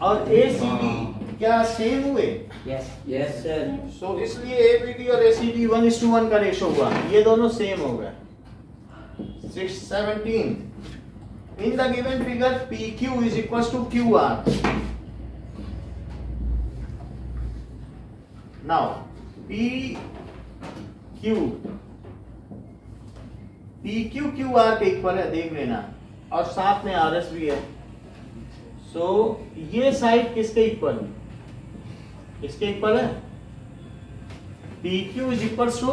और ACD क्या सेम हुए? Yes. Yes sir. सो इसलिए ABD और ACD 1:1 का रेशो हुआ, ये दोनों सेम हो गए। 17 in the given figure PQ is equal to QR। Now P Q Q R के इक्वल है, देख लेना, और साथ में आर एस भी है। सो ये साइड किसके इक्वल है? किसके इक्वल है? P Q is equal to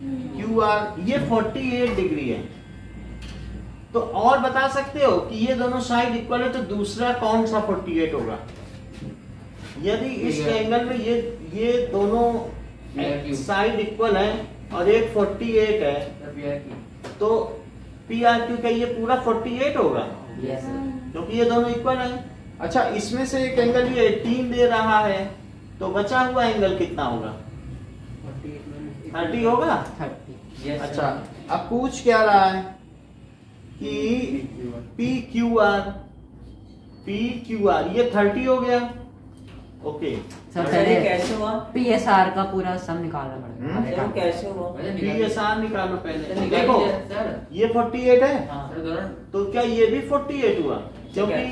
Q R. ये 48 डिग्री है। तो और बता सकते हो कि ये दोनों साइड इक्वल है, तो दूसरा कौन सा 48 होगा? यदि इस एंगल में ये दोनों साइड इक्वल है और एक 48 है, तो पी आर क्यू का ये पूरा 48 होगा, क्योंकि ये दोनों इक्वल है। अच्छा, इसमें से एक एंगल ये 18 दे रहा है, तो बचा हुआ एंगल कितना होगा? 30 होगा। 30। अच्छा, अब पूछ क्या रहा है कि पी क्यू आर ये 30 हो गया। ओके सर सर, पहले ये कैसे हुआ? PSR का पूरा सम निकालना सर, वो कैसे हुआ? PSR निकालो पहले। सर, देखो सर ये 48 है, हाँ। सर दोनों तो क्या ये भी 48 हुआ? क्योंकि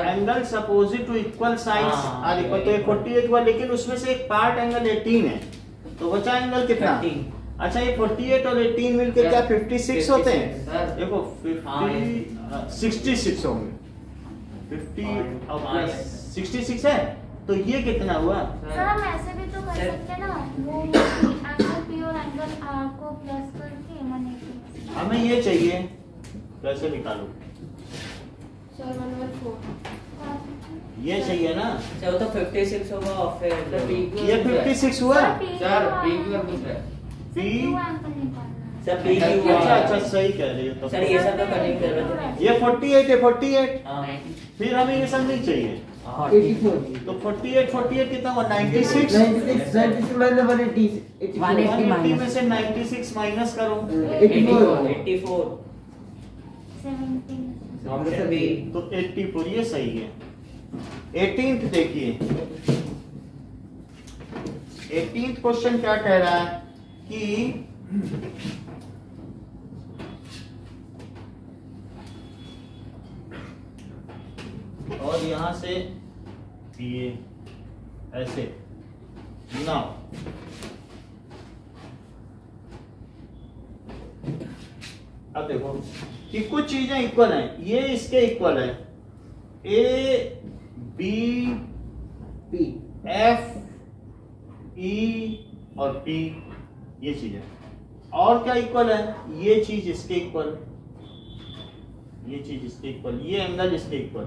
angles opposite to equal sides हाँ, आर इक्वल, तो ये 48 हुआ, लेकिन उसमें से एक पार्ट एंगल 18 है, तो बचा एंगल कितना? 30। अच्छा, ये 48 और 18 मिलकर क्या 56 होते हैं? सर देखो हाँ, 66 होंगे। 50 और हाँ, प्लस 66 है, तो ये कितना हुआ? सर हम ऐसे भी तो कर सर- सकते हैं ना, वो एंगल पी और एंगल आर को प्लस करके 180। हमें ये चाहिए, कैसे निकालो? सर 1/4 ये चाहिए ना, सर, वो तो 56 होगा और फिर ये 56 हुआ। सर पी क्यू आर पूछ रहा है। पी एंगल निकालना है। सर पी क्यू अच्छा आर। अच्छा, सही कह रही हो। तो सर, ये सब तो करने की जरूरत नहीं। ये 48 है, 48। हाँ। फिर हमें ये सब नहीं चाहिए, 84। तो 48 कितना हुआ? 96। 180 में से 96 माइनस करो, 84। 17। Option B. तो 84, ये सही है। 18th देखिए, 18th क्वेश्चन क्या कह रहा है कि और यहां से ये ऐसे ना, अब देखो कि कुछ चीजें इक्वल हैं, ये इसके इक्वल है, ए बी एफ ई और पी, ये चीज है। और क्या इक्वल है? ये चीज इसके इक्वल, ये चीज इसके इक्वल, ये एंगल इसके इक्वल,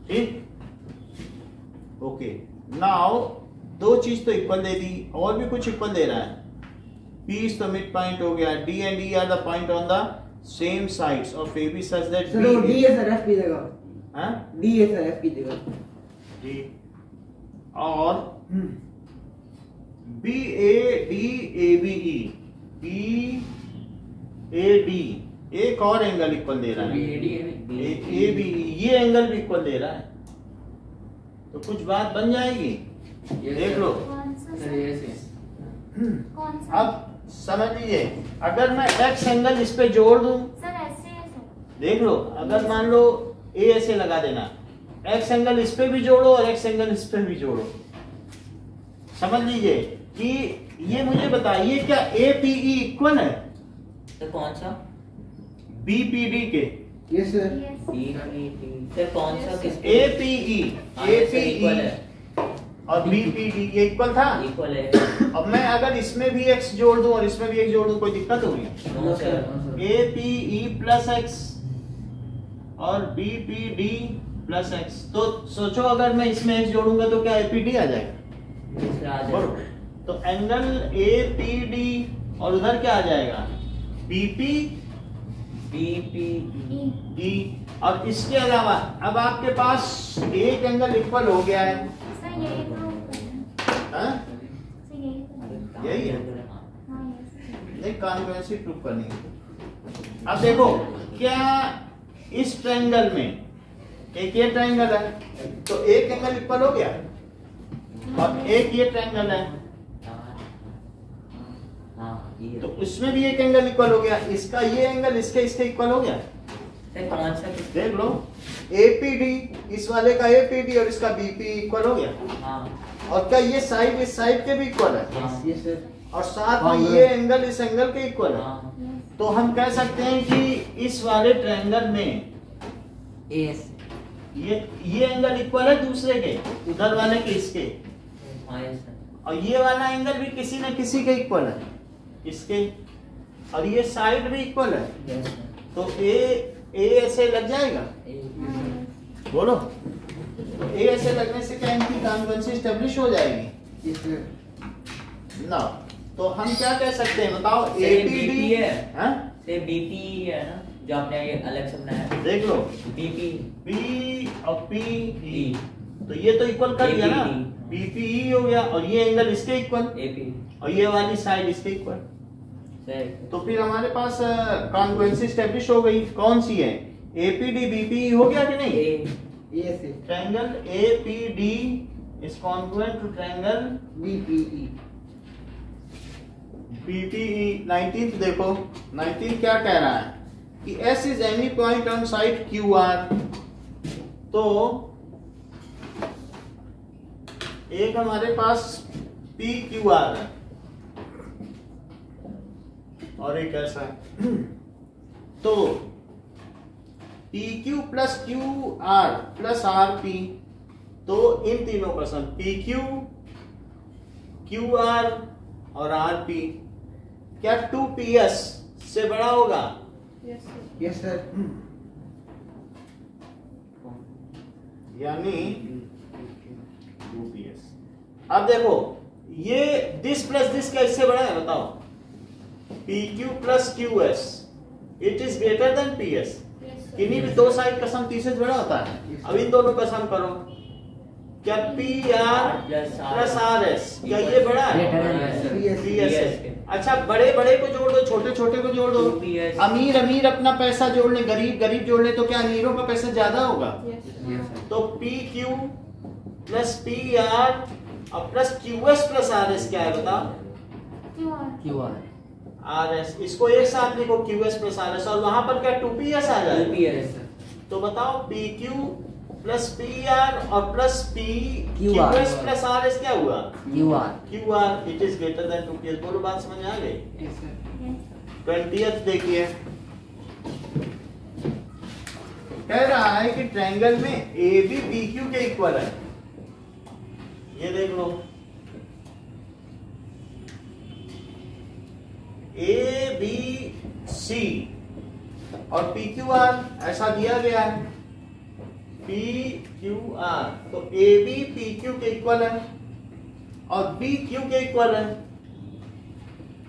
ठीक। ओके, नाउ दो चीज तो इक्वल दे दी, और भी कुछ इक्वल दे रहा है। P is the midpoint हो गया, D and E are the point on the same sides of AB such that sir वो D है सर, F की जगह हाँ D है सर, F की जगह D और BADABE, BAD एक और एंगल इक्वल दे रहा है, ABE ये एंगल भी इक्वल दे रहा है, तो कुछ बात बन जाएगी। देख लो, कौन सा सर सर? ये से कौन सा? अब समझ लीजिए, अगर मैं X एंगल इस पे जोड़ दूं, सर ऐसे है सर। देख लो, अगर मान लो A ऐसे लगा देना, X एंगल इस पे भी जोड़ो और X एंगल इस पे भी जोड़ो, समझ लीजिए कि ये मुझे बताइए क्या APE इक्वल है सर कौन सा? BPD के? Yes sir Yes. सर कौन सा किस APE इक्वल APE है? और BPD ये इक्वल था। इक्वल है। अब मैं अगर इसमें भी X जोड़ दूं और इसमें भी X जोड़ दूं, कोई दिक्कत होगी? No sir. APE plus X और BPD प्लस X, तो सोचो अगर मैं इसमें X जोड़ूंगा तो क्या APD आ जाएगा? दूसरा आ बरोबर। जाएगा। तो एंगल APD और उधर क्या आ जाएगा? BPE। E. और इसके अलावा अब आपके पास एक एंगल इक्वल हो गया है, सर यही प्रूव करें। हाँ? सर यही करें। यही है? हाँ यस। नहीं, कॉन्वेंसी प्रूव करनी है। अब देखो, क्या इस ट्रायंगल में एक ये ट्रायंगल है, तो एक एंगल इक्वल हो गया, और एक ये ट्रायंगल है, हाँ, ये। तो उसमें भी एक एंगल इक्वल हो गया, इसका ये एंगल इसके इक्वल हो गया। सर कौन सा किस? देख लो, APD इस वाले का APD और इसका BP इक्वल हो गया। हाँ। और क्या ये साइड इस साइड के भी इक्वल है? Yes sir. और साथ में ये एंगल इस एंगल के इक्वल है। तो हम कह सकते हैं कि इस वाले ट्रायंगल में यस ये एंगल इक्वल है दूसरे के, उधर वाले के इसके, और ये वाला एंगल भी किसी न किसी के इक्वल है इसके, और ये साइड भी इक्वल है। तो ए ऐसे लग जाएगा, बोलो। तो ए ऐसे लगने से क्या इनकी कॉन्ग्रुएंसी एस्टेब्लिश हो जाएगी? Yes sir. ना, तो हम क्या कह सकते हैं बताओ? APD है, हाँ? से BP है ना जो आपने ये अलग से बनाया, देख लो BP बी और पी, तो ये तो इक्वल कर दिया ना, APD। बीपीई हो गया, और ये एंगल इसके इक्वल, AP और ये वाली साइड इसके इक्वल। सही। तो फिर हमारे पास कॉन्ग्रुएंसी एस्टेब्लिश हो गई। कौन सी है? एपीडी बीपीई हो गया कि नहीं? Yes sir. Triangle APD is congruent to triangle BPE. BPE. 19th देखो, 19th क्या कह रहा है कि S is any point on side QR। तो एक हमारे पास PQR है और एक ऐसा है। तो PQ plus QR plus RP, तो इन तीनों का सम PQ, QR और RP क्या 2PS से बड़ा होगा? Yes sir. यानी 2PS। अब देखो ये दिस प्लस दिस का इससे बड़ा है, बताओ। PQ plus QS it is greater then PS। किन्हीं भी दो साइड का सम तीसरे से बड़ा होता है। अब इन दोनों का सम करो, क्या PR प्लस RS क्या ये बड़ा है? PS। अच्छा, बड़े बड़े को जोड़ दो, छोटे छोटे को जोड़ दो। अमीर अमीर अपना पैसा जोड़ ले, गरीब गरीब जोड़ ले, तो क्या अमीरों का पैसा ज्यादा होगा? तो PQ प्लस PR और प्लस QS प्लस RS क्या है बताओ? QR। RS। इसको एक साथ लिखो QS प्लस RS, और वहां पर क्या 2PS आ जाए? 2PS तो बताओ PQ प्लस PR और plus QR QS plus RS क्या हुआ? QR। It is greater then 2PS। बोलो, बात समझ में आ गई? Yes sir. 20th देखिए, कह रहा है कि ट्रायंगल में AB BQ के इक्वल है। ये देख लो, ABC और PQR ऐसा दिया गया है। PQR, तो AB PQ के इक्वल है और BQ के इक्वल है,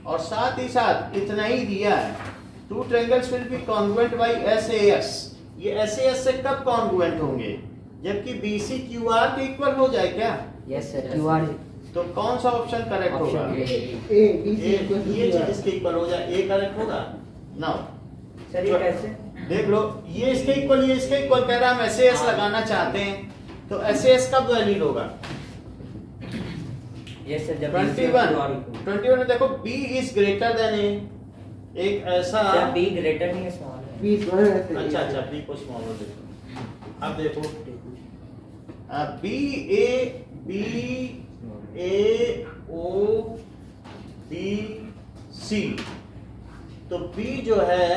और साथ ही साथ इतना ही दिया है, two triangles will be congruent by SAS। ये SAS से कब कॉन्ग्रुएंट होंगे? जबकि BC QR के इक्वल हो जाए क्या? Yes sir. QR। तो कौन सा ऑप्शन करेक्ट होगा? ऑप्शन ये चीज इसके इक्वल हो जाए, ए करेक्ट होगा। नाउ सर ये कैसे? देख लो, ये इसके इक्वल, ये इसके इक्वल कह रहा है। हम SAS लगाना चाहते हैं, तो SAS कब वैलिड होगा? यस सर, जब 21 में देखो B is greater then A। एक ऐसा, जब B ग्रेटर नहीं है, स्मॉल है। B स्मॉल है। अच्छा अच्छा, B को स्मॉल में देखो। अब देखो B A O B C, तो B जो है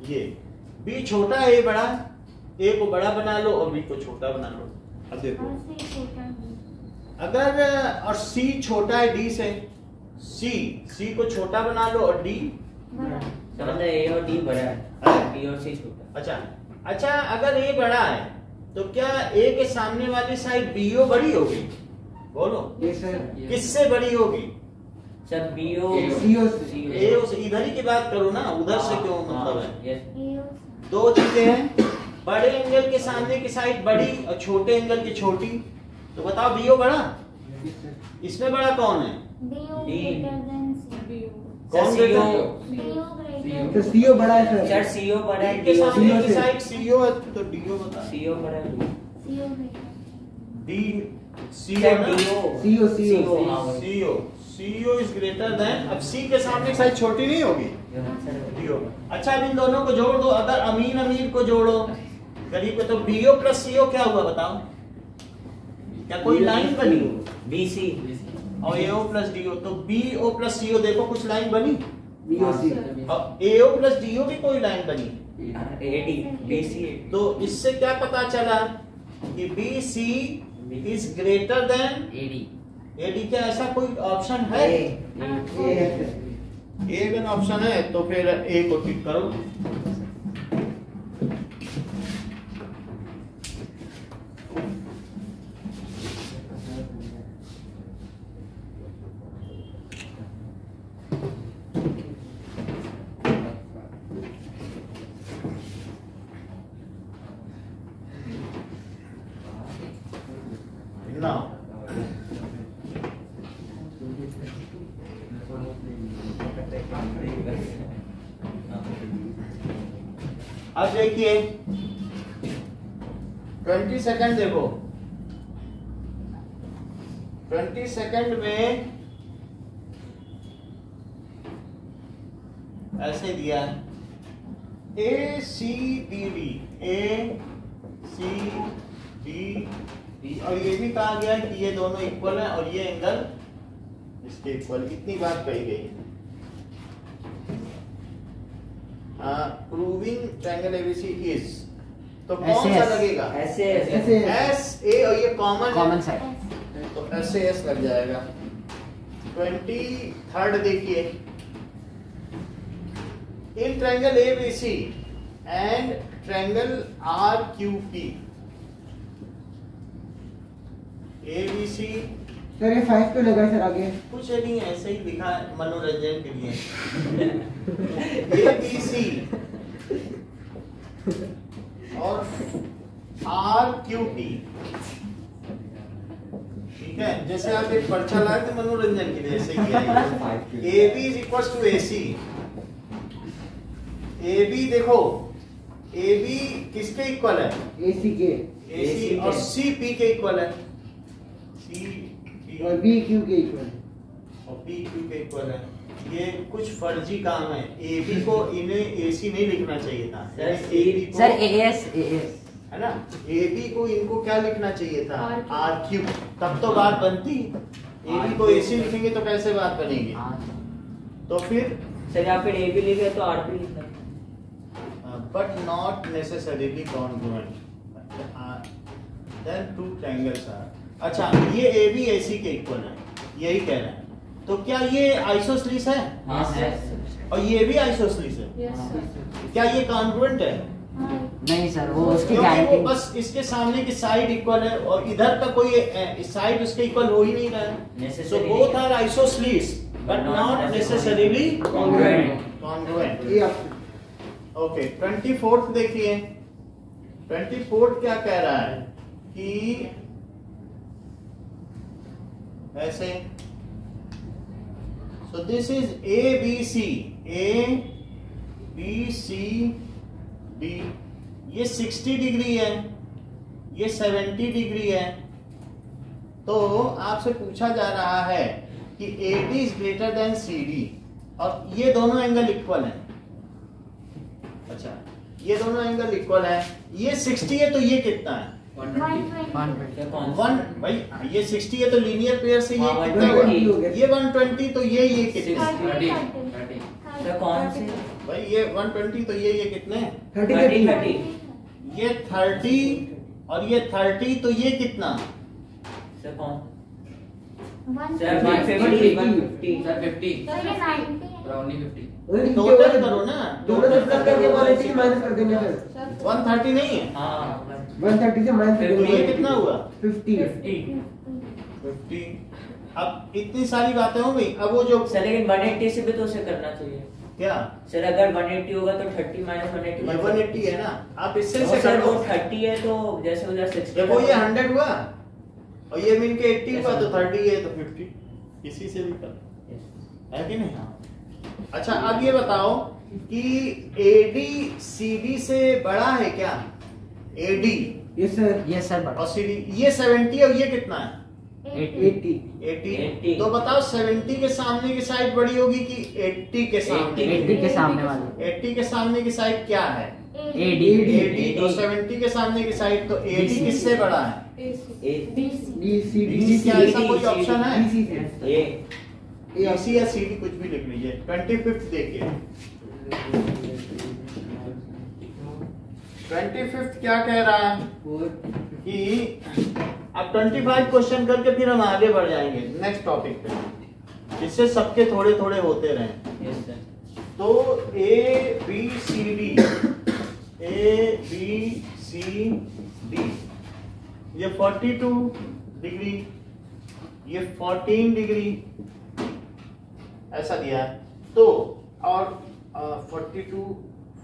ये B छोटा है, A बड़ा। A को बड़ा बना लो और B को छोटा बना लो। अब देखो, अगर और C छोटा है D से, C को छोटा बना लो और D समझ रहे, A और D बड़ा है, B और C छोटा। अच्छा, अगर A बड़ा है तो क्या A के सामने वाली साइड BO बड़ी होगी? बोलो, यस सर। किससे बड़ी होगी? सर BO CO से। AO से। इधर ही की बात करो ना, उधर से क्यों मतलब है? यस। दो चीजें हैं, बड़े एंगल के सामने की साइड बड़ी और छोटे एंगल की छोटी। तो बताओ BO बड़ा, इसमें बड़ा कौन है? कौन CO तो CO बड़ा है सर। सर CO बड़ा है, के सामने CO की से। साइड CO है, तो DO बता। CO बड़ा है, D CO सर ना? DO CO। हाँ, CO इज ग्रेटर देन। अब C के सामने की साइड छोटी नहीं होगी? Sir DO। अच्छा, अब इन दोनों को जोड़ दो। अगर अमीर अमीर को जोड़ो, गरीब को, तो BO प्लस CO क्या हुआ बताओ? क्या कोई लाइन बनी? BC और AO प्लस DO, तो BO प्लस CO देखो कुछ लाइन बनी, BOC और AO प्लस DO भी कोई लाइन बनी। AD BC तो इससे क्या पता चला कि BC is greater then AD। क्या ऐसा कोई ऑप्शन है? ए अगर ऑप्शन है तो फिर ए को टिक करो। Now अब देखिए 20 सेकंड देखो, 20 सेकंड में ऐसे दिया है ACBD, और ये भी कहा गया है कि ये दोनों इक्वल है और ये एंगल इसके इक्वल, इतनी बात कही गई है। प्रूविंग ट्रायंगल एबीसी इज, तो कौन सा लगेगा? एस ए, और ये कॉमन साइड, तो एस लग जाएगा। 23rd देखिए, in triangle ABC and triangle RQP, ABC sir ये 5 क्यों लगा है सर आगे? कुछ नहीं, ऐसे ही लिखा है मनोरंजन के लिए। ABC और RQP, ठीक है, जैसे आप एक पर्चा लाए थे मनोरंजन के लिए, ऐसे ही किया। AB is equal to AC। AB देखो, AB किसके इक्वल है? AC के, AC और CP के इक्वल है, और BQ के इक्वल है, और PQ के इक्वल है। ये कुछ फर्जी काम है, AB को इन्हें AC नहीं लिखना चाहिए था, AB को, सर AS है ना, AB को इनको क्या लिखना चाहिए था? RQ, तब तो बात बनती। AB को AC लिखेंगे तो कैसे बात बनेगी? तो फिर सर यहाँ पे AB लिखे तो RP लिखना, but not necessarily congruent, then two triangles are. अच्छा, ये AB AC के इक्वल है, यही कह रहे हैं। तो क्या ये आइसोसलीस है? हाँ सर, और ये भी आइसोसलीस है? क्या ये कॉन्ग्रुएंट है? नहीं सर, वो उसकी क्योंकि वो गारंटी, बस इसके सामने की साइड इक्वल है और इधर का कोई साइड उसके इक्वल हो ही नहीं रहा है। So both are isosceles but not necessarily congruent. ये आप ओके, 24th देखिए, 24th क्या कह रहा है कि ऐसे, so this is ABC, D, ये 60 डिग्री है, ये 70 डिग्री है। तो आपसे पूछा जा रहा है कि AD is greater than CD, और ये दोनों एंगल इक्वल हैं। अच्छा, ये दोनों एंगल इक्वल है, ये 60 है तो ये कितना है? 120 1, भाई ये 60 है तो लीनियर पेयर से ये हाँ, कितना 120 हो हुआ? गया। ये 120 तो ये कितना है? 30 सर कौन से? भाई ये 120 तो ये कितने? 30 ये 30 और ये 30 तो ये कितना? सर कौन? सर सर 150 सर 50 तो ये 90 राउंडिंग 50 टोटल करो ना, दोनों से प्लस करके 180 माइनस कर देंगे सर, 130 नहीं है? हाँ 130 से माइनस कर तो ये देंगे कितना हुआ? 50। 50। अब इतनी सारी बातें हो गई, अब वो जो सर लेकिन 180 से भी तो उसे करना चाहिए। क्या सर अगर 180 होगा तो 30 माइनस 180 ये 180 है ना, आप इससे तो से सर कर वो लो। 30 है तो जैसे हो जाए 60। देखो ये 100 हुआ और ये मिल के 80 हुआ तो 30 है तो 50, इसी से भी कर, है कि नहीं? अच्छा, अब ये बताओ कि AD CD से बड़ा है क्या? AD ये सर बड़ा और CD, ये 70 है और ये कितना है? 80 80। तो बताओ 70 के सामने की साइड बड़ी होगी कि 80 के सामने? 80 के सामने वाला 80 के सामने की साइड क्या है? AD AD। तो 70 के सामने की साइड, तो AD किससे बड़ा है? BC BC क्या ऐसा कोई ऑप्शन है? ए AC या CD कुछ भी लिख लीजिए। 25th देखिए 25th क्या कह रहा है कि अब 25 क्वेश्चन करके फिर हम आगे बढ़ जाएंगे नेक्स्ट टॉपिक पे, जिससे सबके थोड़े थोड़े होते रहें। Yes sir. तो A B C D ये 42 डिग्री, ये 14 डिग्री ऐसा दिया है। तो और 42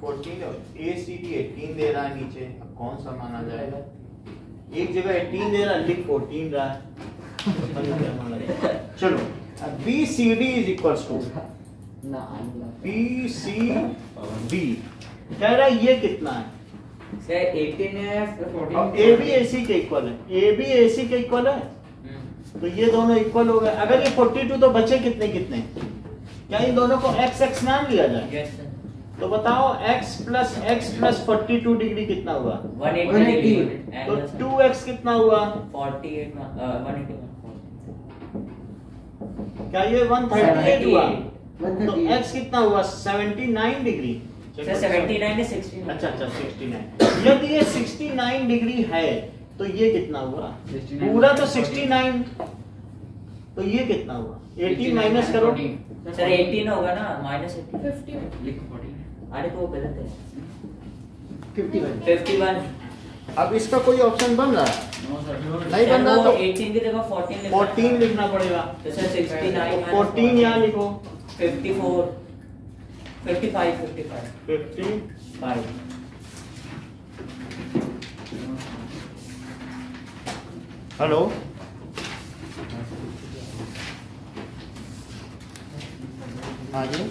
14 और ACD 18 दे रहा है नीचे। अब कौन सा माना जाएगा? एक जगह 18 दे रहा है, लिख 14 रहा है, पता नहीं क्या माना जाएगा। चलो BCD is equals to BCD कह रहा है ये कितना है सर 18 है और AB AC के इक्वल है, AB AC के इक्वल है, तो ये दोनों इक्वल हो गए। अगर ये 42 तो बचे कितने कितने? क्या इन दोनों को x x मान लिया जाए? Yes sir. तो बताओ x प्लस 42 डिग्री कितना हुआ? 180 डिग्री। तो 2x कितना हुआ? 48 181। क्या ये 138 हुआ? 138। तो x कितना हुआ? 79 डिग्री। सर 79 है 69। अच्छा 69। यदि ये 69 डिग्री है तो ये कितना हुआ? पूरा तो 69, तो ये कितना हुआ? 18 माइनस करो। सर 18 होगा ना, माइनस 18 50 लिखो 40। अरे तो वो गलत है। 51। अब इसका कोई ऑप्शन बन रहा है? नहीं बन रहा तो 18 की जगह 14 लिखना पड़ेगा। तो सर 69 तो 14 यहाँ लिखो। 54 55 55 हेलो हाँ जी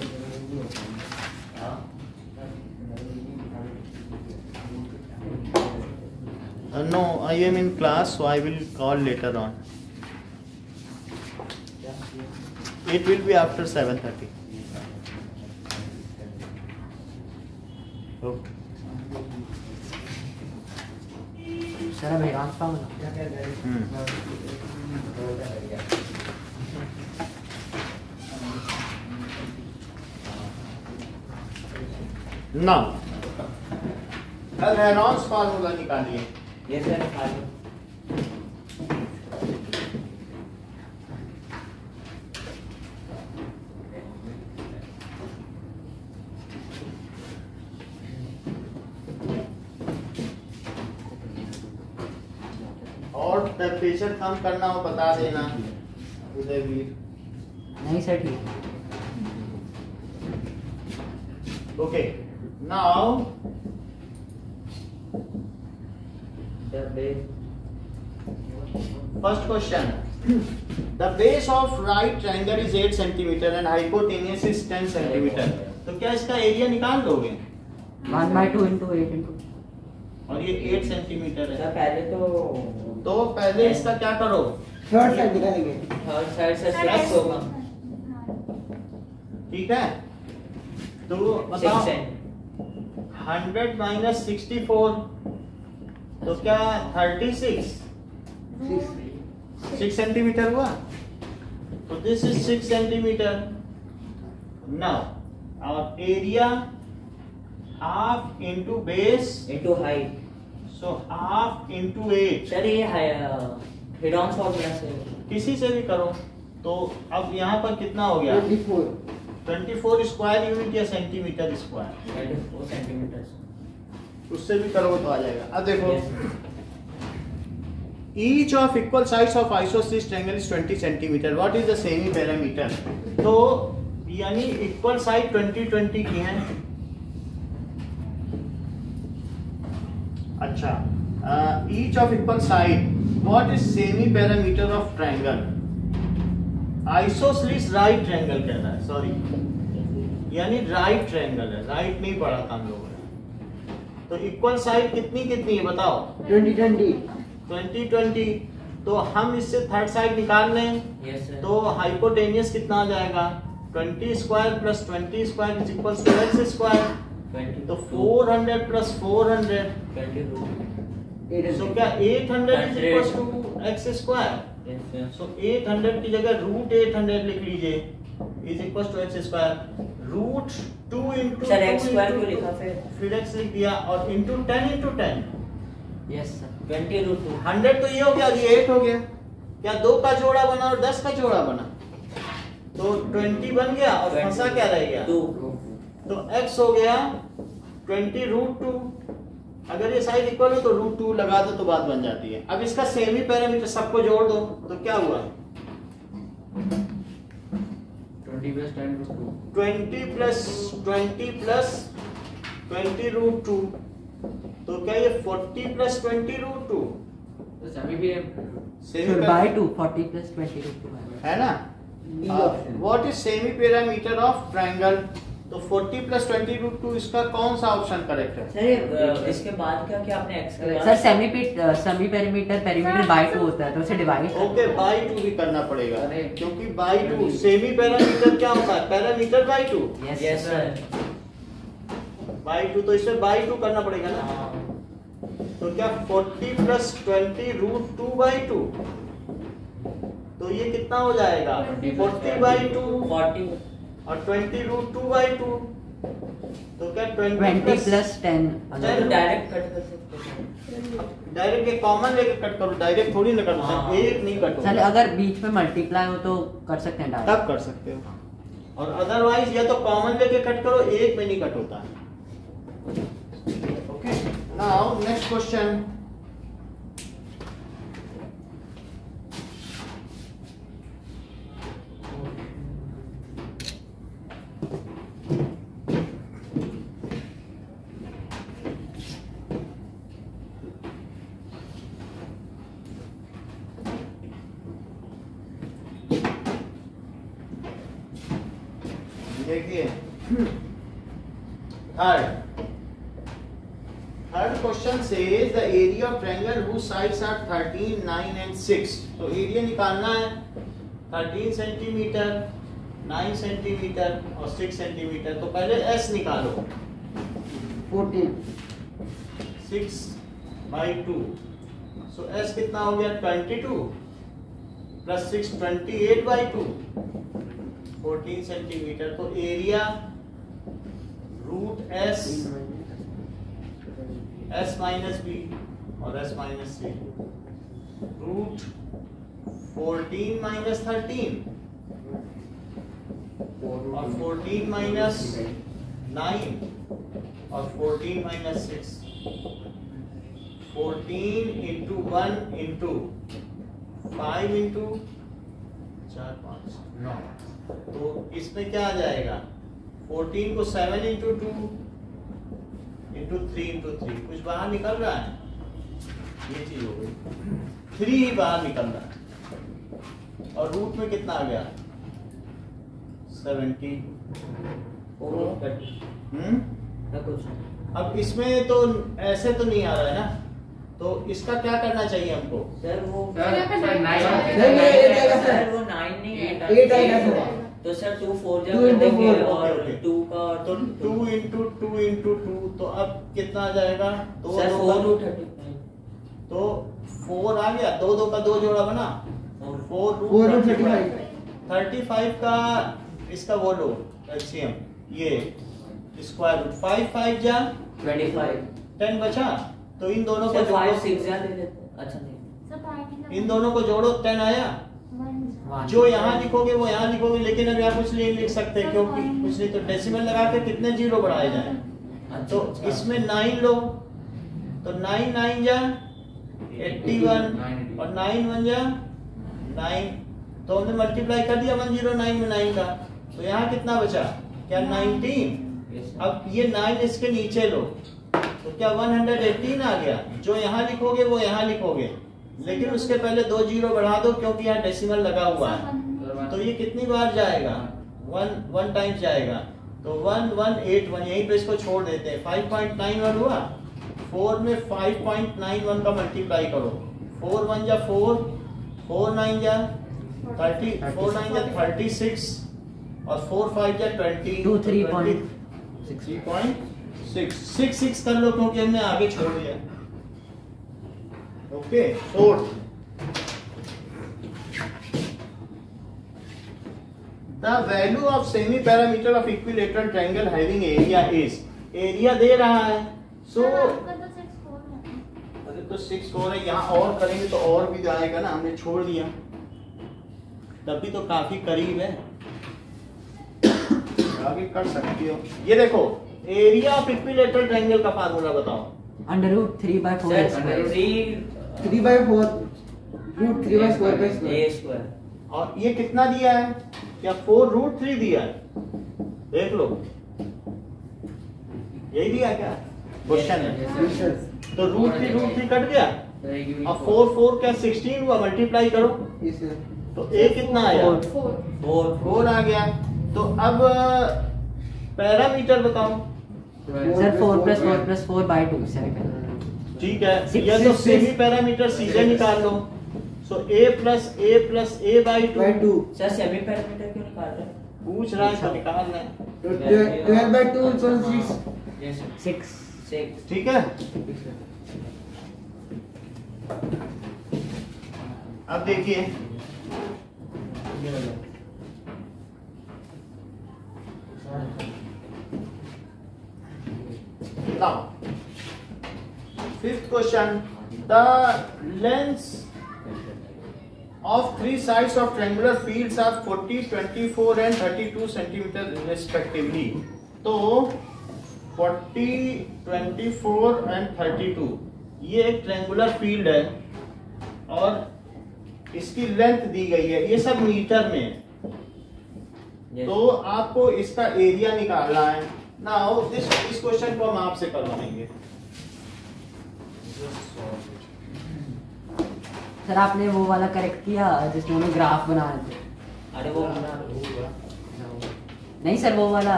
no, I am in class, so I will call later on. It will be after 7:30. Okay. Sir अब एडवांस का होना। Now, Reynolds फार्मूला निकालिए। ये सर और टेम्परेचर कम करना हो बता देना उदयवीर। नहीं सर ठीक है। Okay, now the base first question. The base of right triangle is 8 centimeter and hypotenuse is 10 centimeter. तो क्या इसका एरिया निकाल दोगे? 1/2 × 8 × और ये 8 सेंटीमीटर सर है। पहले तो पहले इसका क्या करो? थर्ड साइड निकालेंगे। थर्ड साइड से 6 होगा। ठीक है, तो बताओ 6 100 माइनस 64 तो क्या 36 6 सेंटीमीटर हुआ। तो this is 6 centimetre. Now our area half into base, into height। So half into 8। Sir ये हेड-ऑन फॉर्मूला से किसी से भी करो। तो अब यहाँ पर कितना हो गया? 24 स्क्वायर यूनिट या सेंटीमीटर स्क्वायर, 24 सेंटीमीटर। उससे भी करो तो आ जाएगा। अब देखो each of equal sides of isosceles triangle is 20 centimeter. What is the semi parameter? तो यानी इक्वल साइड 20 की हैं। अच्छा, each of equal side, what is semi parameter of triangle? Isosceles right triangle कह रहा है, सॉरी, यानी राइट ट्रायंगल है, राइट नहीं पढ़ा था हम लोगों ने। तो इक्वल साइड कितनी कितनी है बताओ? 20 तो हम इससे थर्ड साइड निकाल लें। Yes sir. तो हाइपोटेनियस कितना आ जाएगा? 20 square plus 20 square is equal to x square. 20 तो 400 प्लस 400 22। सो क्या 800 is equal to x square. So 800 की जगह रूट 800 लिख लीजिए is equal to x square root 2 into sir x square क्यों लिखा फिर एक्स लिख दिया और into 10 into 10 yes sir 20 root 2 100 तो ये हो गया, ये 8 हो गया। क्या 2 का जोड़ा बना और 10 का जोड़ा बना? तो 20 बन गया और फंसा क्या रह गया? 2 तो x हो गया 20 रूट 2। अगर ये साइड इक्वल हो तो रूट 2 लगा दो तो बात बन जाती है। अब इसका सेमी पैरामीटर सबको जोड़ दो तो क्या हुआ? 20 plus 10 root 2. 20 प्लस 20 रूट 2 तो क्या ये 40 प्लस 20 रूट 2 तो सभी भी सेमी बाय 2 40 प्लस 20 है ना? What is semi parameter of triangle? तो 40 प्लस 20 रूट 2 इसका कौन सा ऑप्शन करेक्ट है? सर इसके बाद क्या क्या आपने एक्स के सर सेमी पेरीमीटर बाय 2 होता है तो उसे डिवाइड ओके बाई 2 भी करना पड़ेगा अरे। क्योंकि बाई 2 सेमी पैरामीटर क्या होता है? Parameter by 2 yes sir by 2 तो इसमें बाई 2 करना पड़ेगा ना। तो क्या 40 प्लस 20 रूट 2 बाई 2 तो ये कितना हो जाएगा? 40 बाई 2 40 और 20 रूट 2 बाई 2 तो क्या 20 प्लस 10 सर डायरेक्ट कट कर सकते हैं डायरेक्ट के कॉमन लेके कट करो, डायरेक्ट थोड़ी ना कट सकते, एक नहीं कटो सर अगर बीच में मल्टीप्लाई हो तो कर सकते हैं डायरेक्ट तब कर सकते हो और अदरवाइज या तो कॉमन लेके कट करो, एक में नहीं कट होता। Okay now next question. देखिए third question says the area of triangle whose sides are 13, 9 and 6। तो एरिया निकालना है 13 सेंटीमीटर, 9 सेंटीमीटर और 6 सेंटीमीटर। तो पहले S निकालो 6 बाई 2। सो S कितना हो गया? 22 प्लस 6 28 बाई 2 14 सेंटीमीटर। तो area root S minus B और S minus C root 14 minus 13 और 14 माइनस 9 और 14 माइनस 6 14 इंटू 1 इंटू 5 इंटू 4 5 9। तो इसमें क्या आ जाएगा? 14 को 7 इंटू 2 इंटू 3 इंटू 3 कुछ बाहर निकल रहा है, ये चीज हो गई 3 ही बाहर निकल रहा है और रूट में कितना आ गया? 70। अब इसमें तो ऐसे तो नहीं आ रहा है ना, तो इसका क्या करना चाहिए हमको? सर वो सर 9 सर वो 9 नहीं 8 आएगा तो सर 2 4 जब कर देंगे और 2 का तो 2 इंटू 2 इंटू 2 तो अब कितना आ जाएगा? तो सर 4 रूट 35 तो 4 आ गया, 2 2 का 2 जोड़ा बना 4 रूट 35 का इसका वो लो एलसीएम ये स्क्वायर रूट 5 5 जा 25 10 बचा तो इन दोनों को सर 5 जोड़ो 6 जा दे देते अच्छा नहीं इन दोनों को जोड़ो 10 आया। जो यहाँ लिखोगे वो यहाँ लिखोगे, लेकिन अब यहाँ कुछ नहीं लिख सकते क्योंकि कुछ नहीं, तो डेसिमल लगा के कितने जीरो बढ़ाए जाए। तो इसमें 9 लो तो 9 9 जा 81 और 9 1 जा 9 तो हमने मल्टीप्लाई कर दिया 109 में 9 का। तो यहाँ कितना बचा? क्या 19। अब ये 9 इसके नीचे लो तो क्या 118 आ गया। जो यहाँ लिखोगे वो यहाँ लिखोगे, लेकिन उसके पहले 2 जीरो बढ़ा दो क्योंकि यहाँ डेसिमल लगा हुआ है। तो ये कितनी बार जाएगा? 1 टाइम्स जाएगा। तो 1181 यहीं पे इसको छोड़ देते हैं। 5.91 हुआ, 4 में 5.91 का मल्टीप्लाई करो। 4 1 जा 4, 4 9 जा 30, 4 9 जा 36 और 4 5 जा 20 2 3.6 6 6 कर लो क्योंकि हमने आगे छोड़ दिया। Okay 4 the value of semi parameter of equilateral triangle having area is, area दे रहा है, सो आपका तो 6 4 है। अरे तो 6 4 है, यहाँ और करेंगे तो और भी जाएगा ना, हमने छोड़ दिया, तभी तो काफी करीब है, आगे कर सकती हो। ये देखो एरिया ऑफ इक्विलेटरल ट्रायंगल का फार्मूला बताओ। √3/4 सर स्क्वायर। 3/4 √3/4 ए स्क्वायर। और ये कितना दिया है, क्या 4√3 दिया है, देख लो यही दिया क्या क्वेश्चन है, तो √3 कट गया, अब 4 क्या 16 हुआ, मल्टीप्लाई करो तो ए कितना आया 4 आ गया। तो अब पैरामीटर बताओ। Sir 4+4+4/2 semi. ठीक है, ये तो सेमी पैरामीटर सीधे निकाल लो, सो a + a/2। Sir semi parameter क्यों निकाल रहे हैं? पूछ रहा है तो निकाल रहे हैं, तो 12/2 = 6। Yes, 6 ठीक है। अब देखिए now fifth question, the lengths of 3 sides of triangular fields are 40, 24 and 32 centimeter respectively। तो 40, 24 and 32 ये एक ट्रायंगुलर फील्ड है और इसकी लेंथ दी गई है, ये सब मीटर में है। Yes. तो आपको इसका एरिया निकालना है। नाउ इस क्वेश्चन को हम आपसे करवाएंगे। सर आपने वो वाला करेक्ट किया जिसमें हमें ग्राफ बनाए थे? अरे वो नहीं सर वो वाला,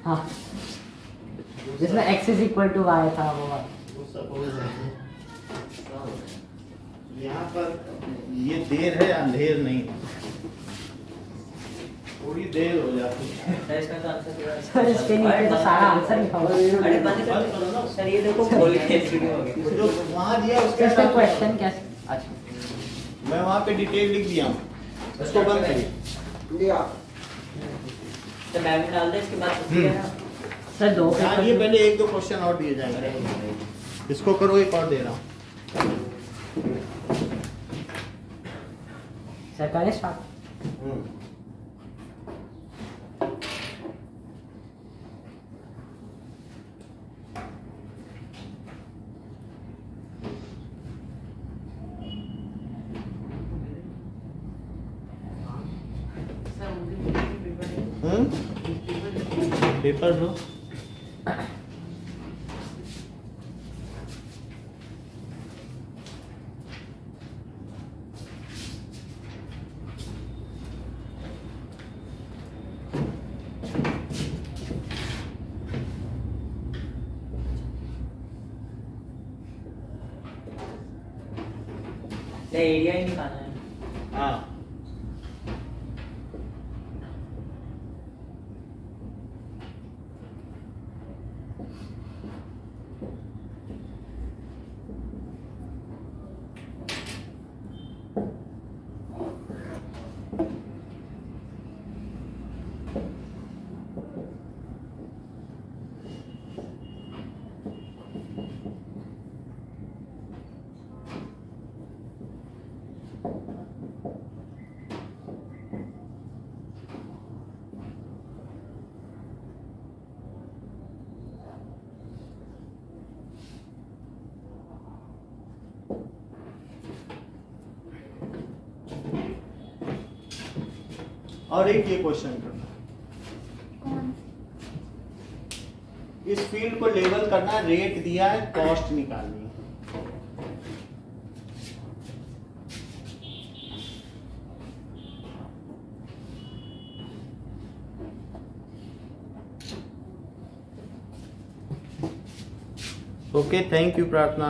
हाँ जिसमें x = y था वो वाला। यहाँ पर ये देर है, अंधेर नहीं, थोड़ी देर हो जाती है। सर इसका तो आंसर पूरा सर इसके नीचे तो सारा आंसर लिखा हुआ है। अरे बंद कर दो सर, ये देखो खोल के शुरू हो गया। जो वहाँ दिया उसके इसका साथ क्वेश्चन कैसे? अच्छा मैं वहाँ पे डिटेल लिख दिया हूँ, उसको बंद करिए। लिया तो मैं भी डाल दे इसके बाद कुछ किया ना। सर 2 यार ये पहले 1-2 क्वेश्चन और दिए जाएंगे, इसको करो, एक और दे रहा हूँ। सर करें स्टार्ट। पेपर लो। एरिया ही निकालना है। हाँ और एक ये क्वेश्चन करना, कौन? इस फील्ड को लेवल करना, रेट दिया है, कॉस्ट निकालनी है। ओके, थैंक यू प्रार्थना।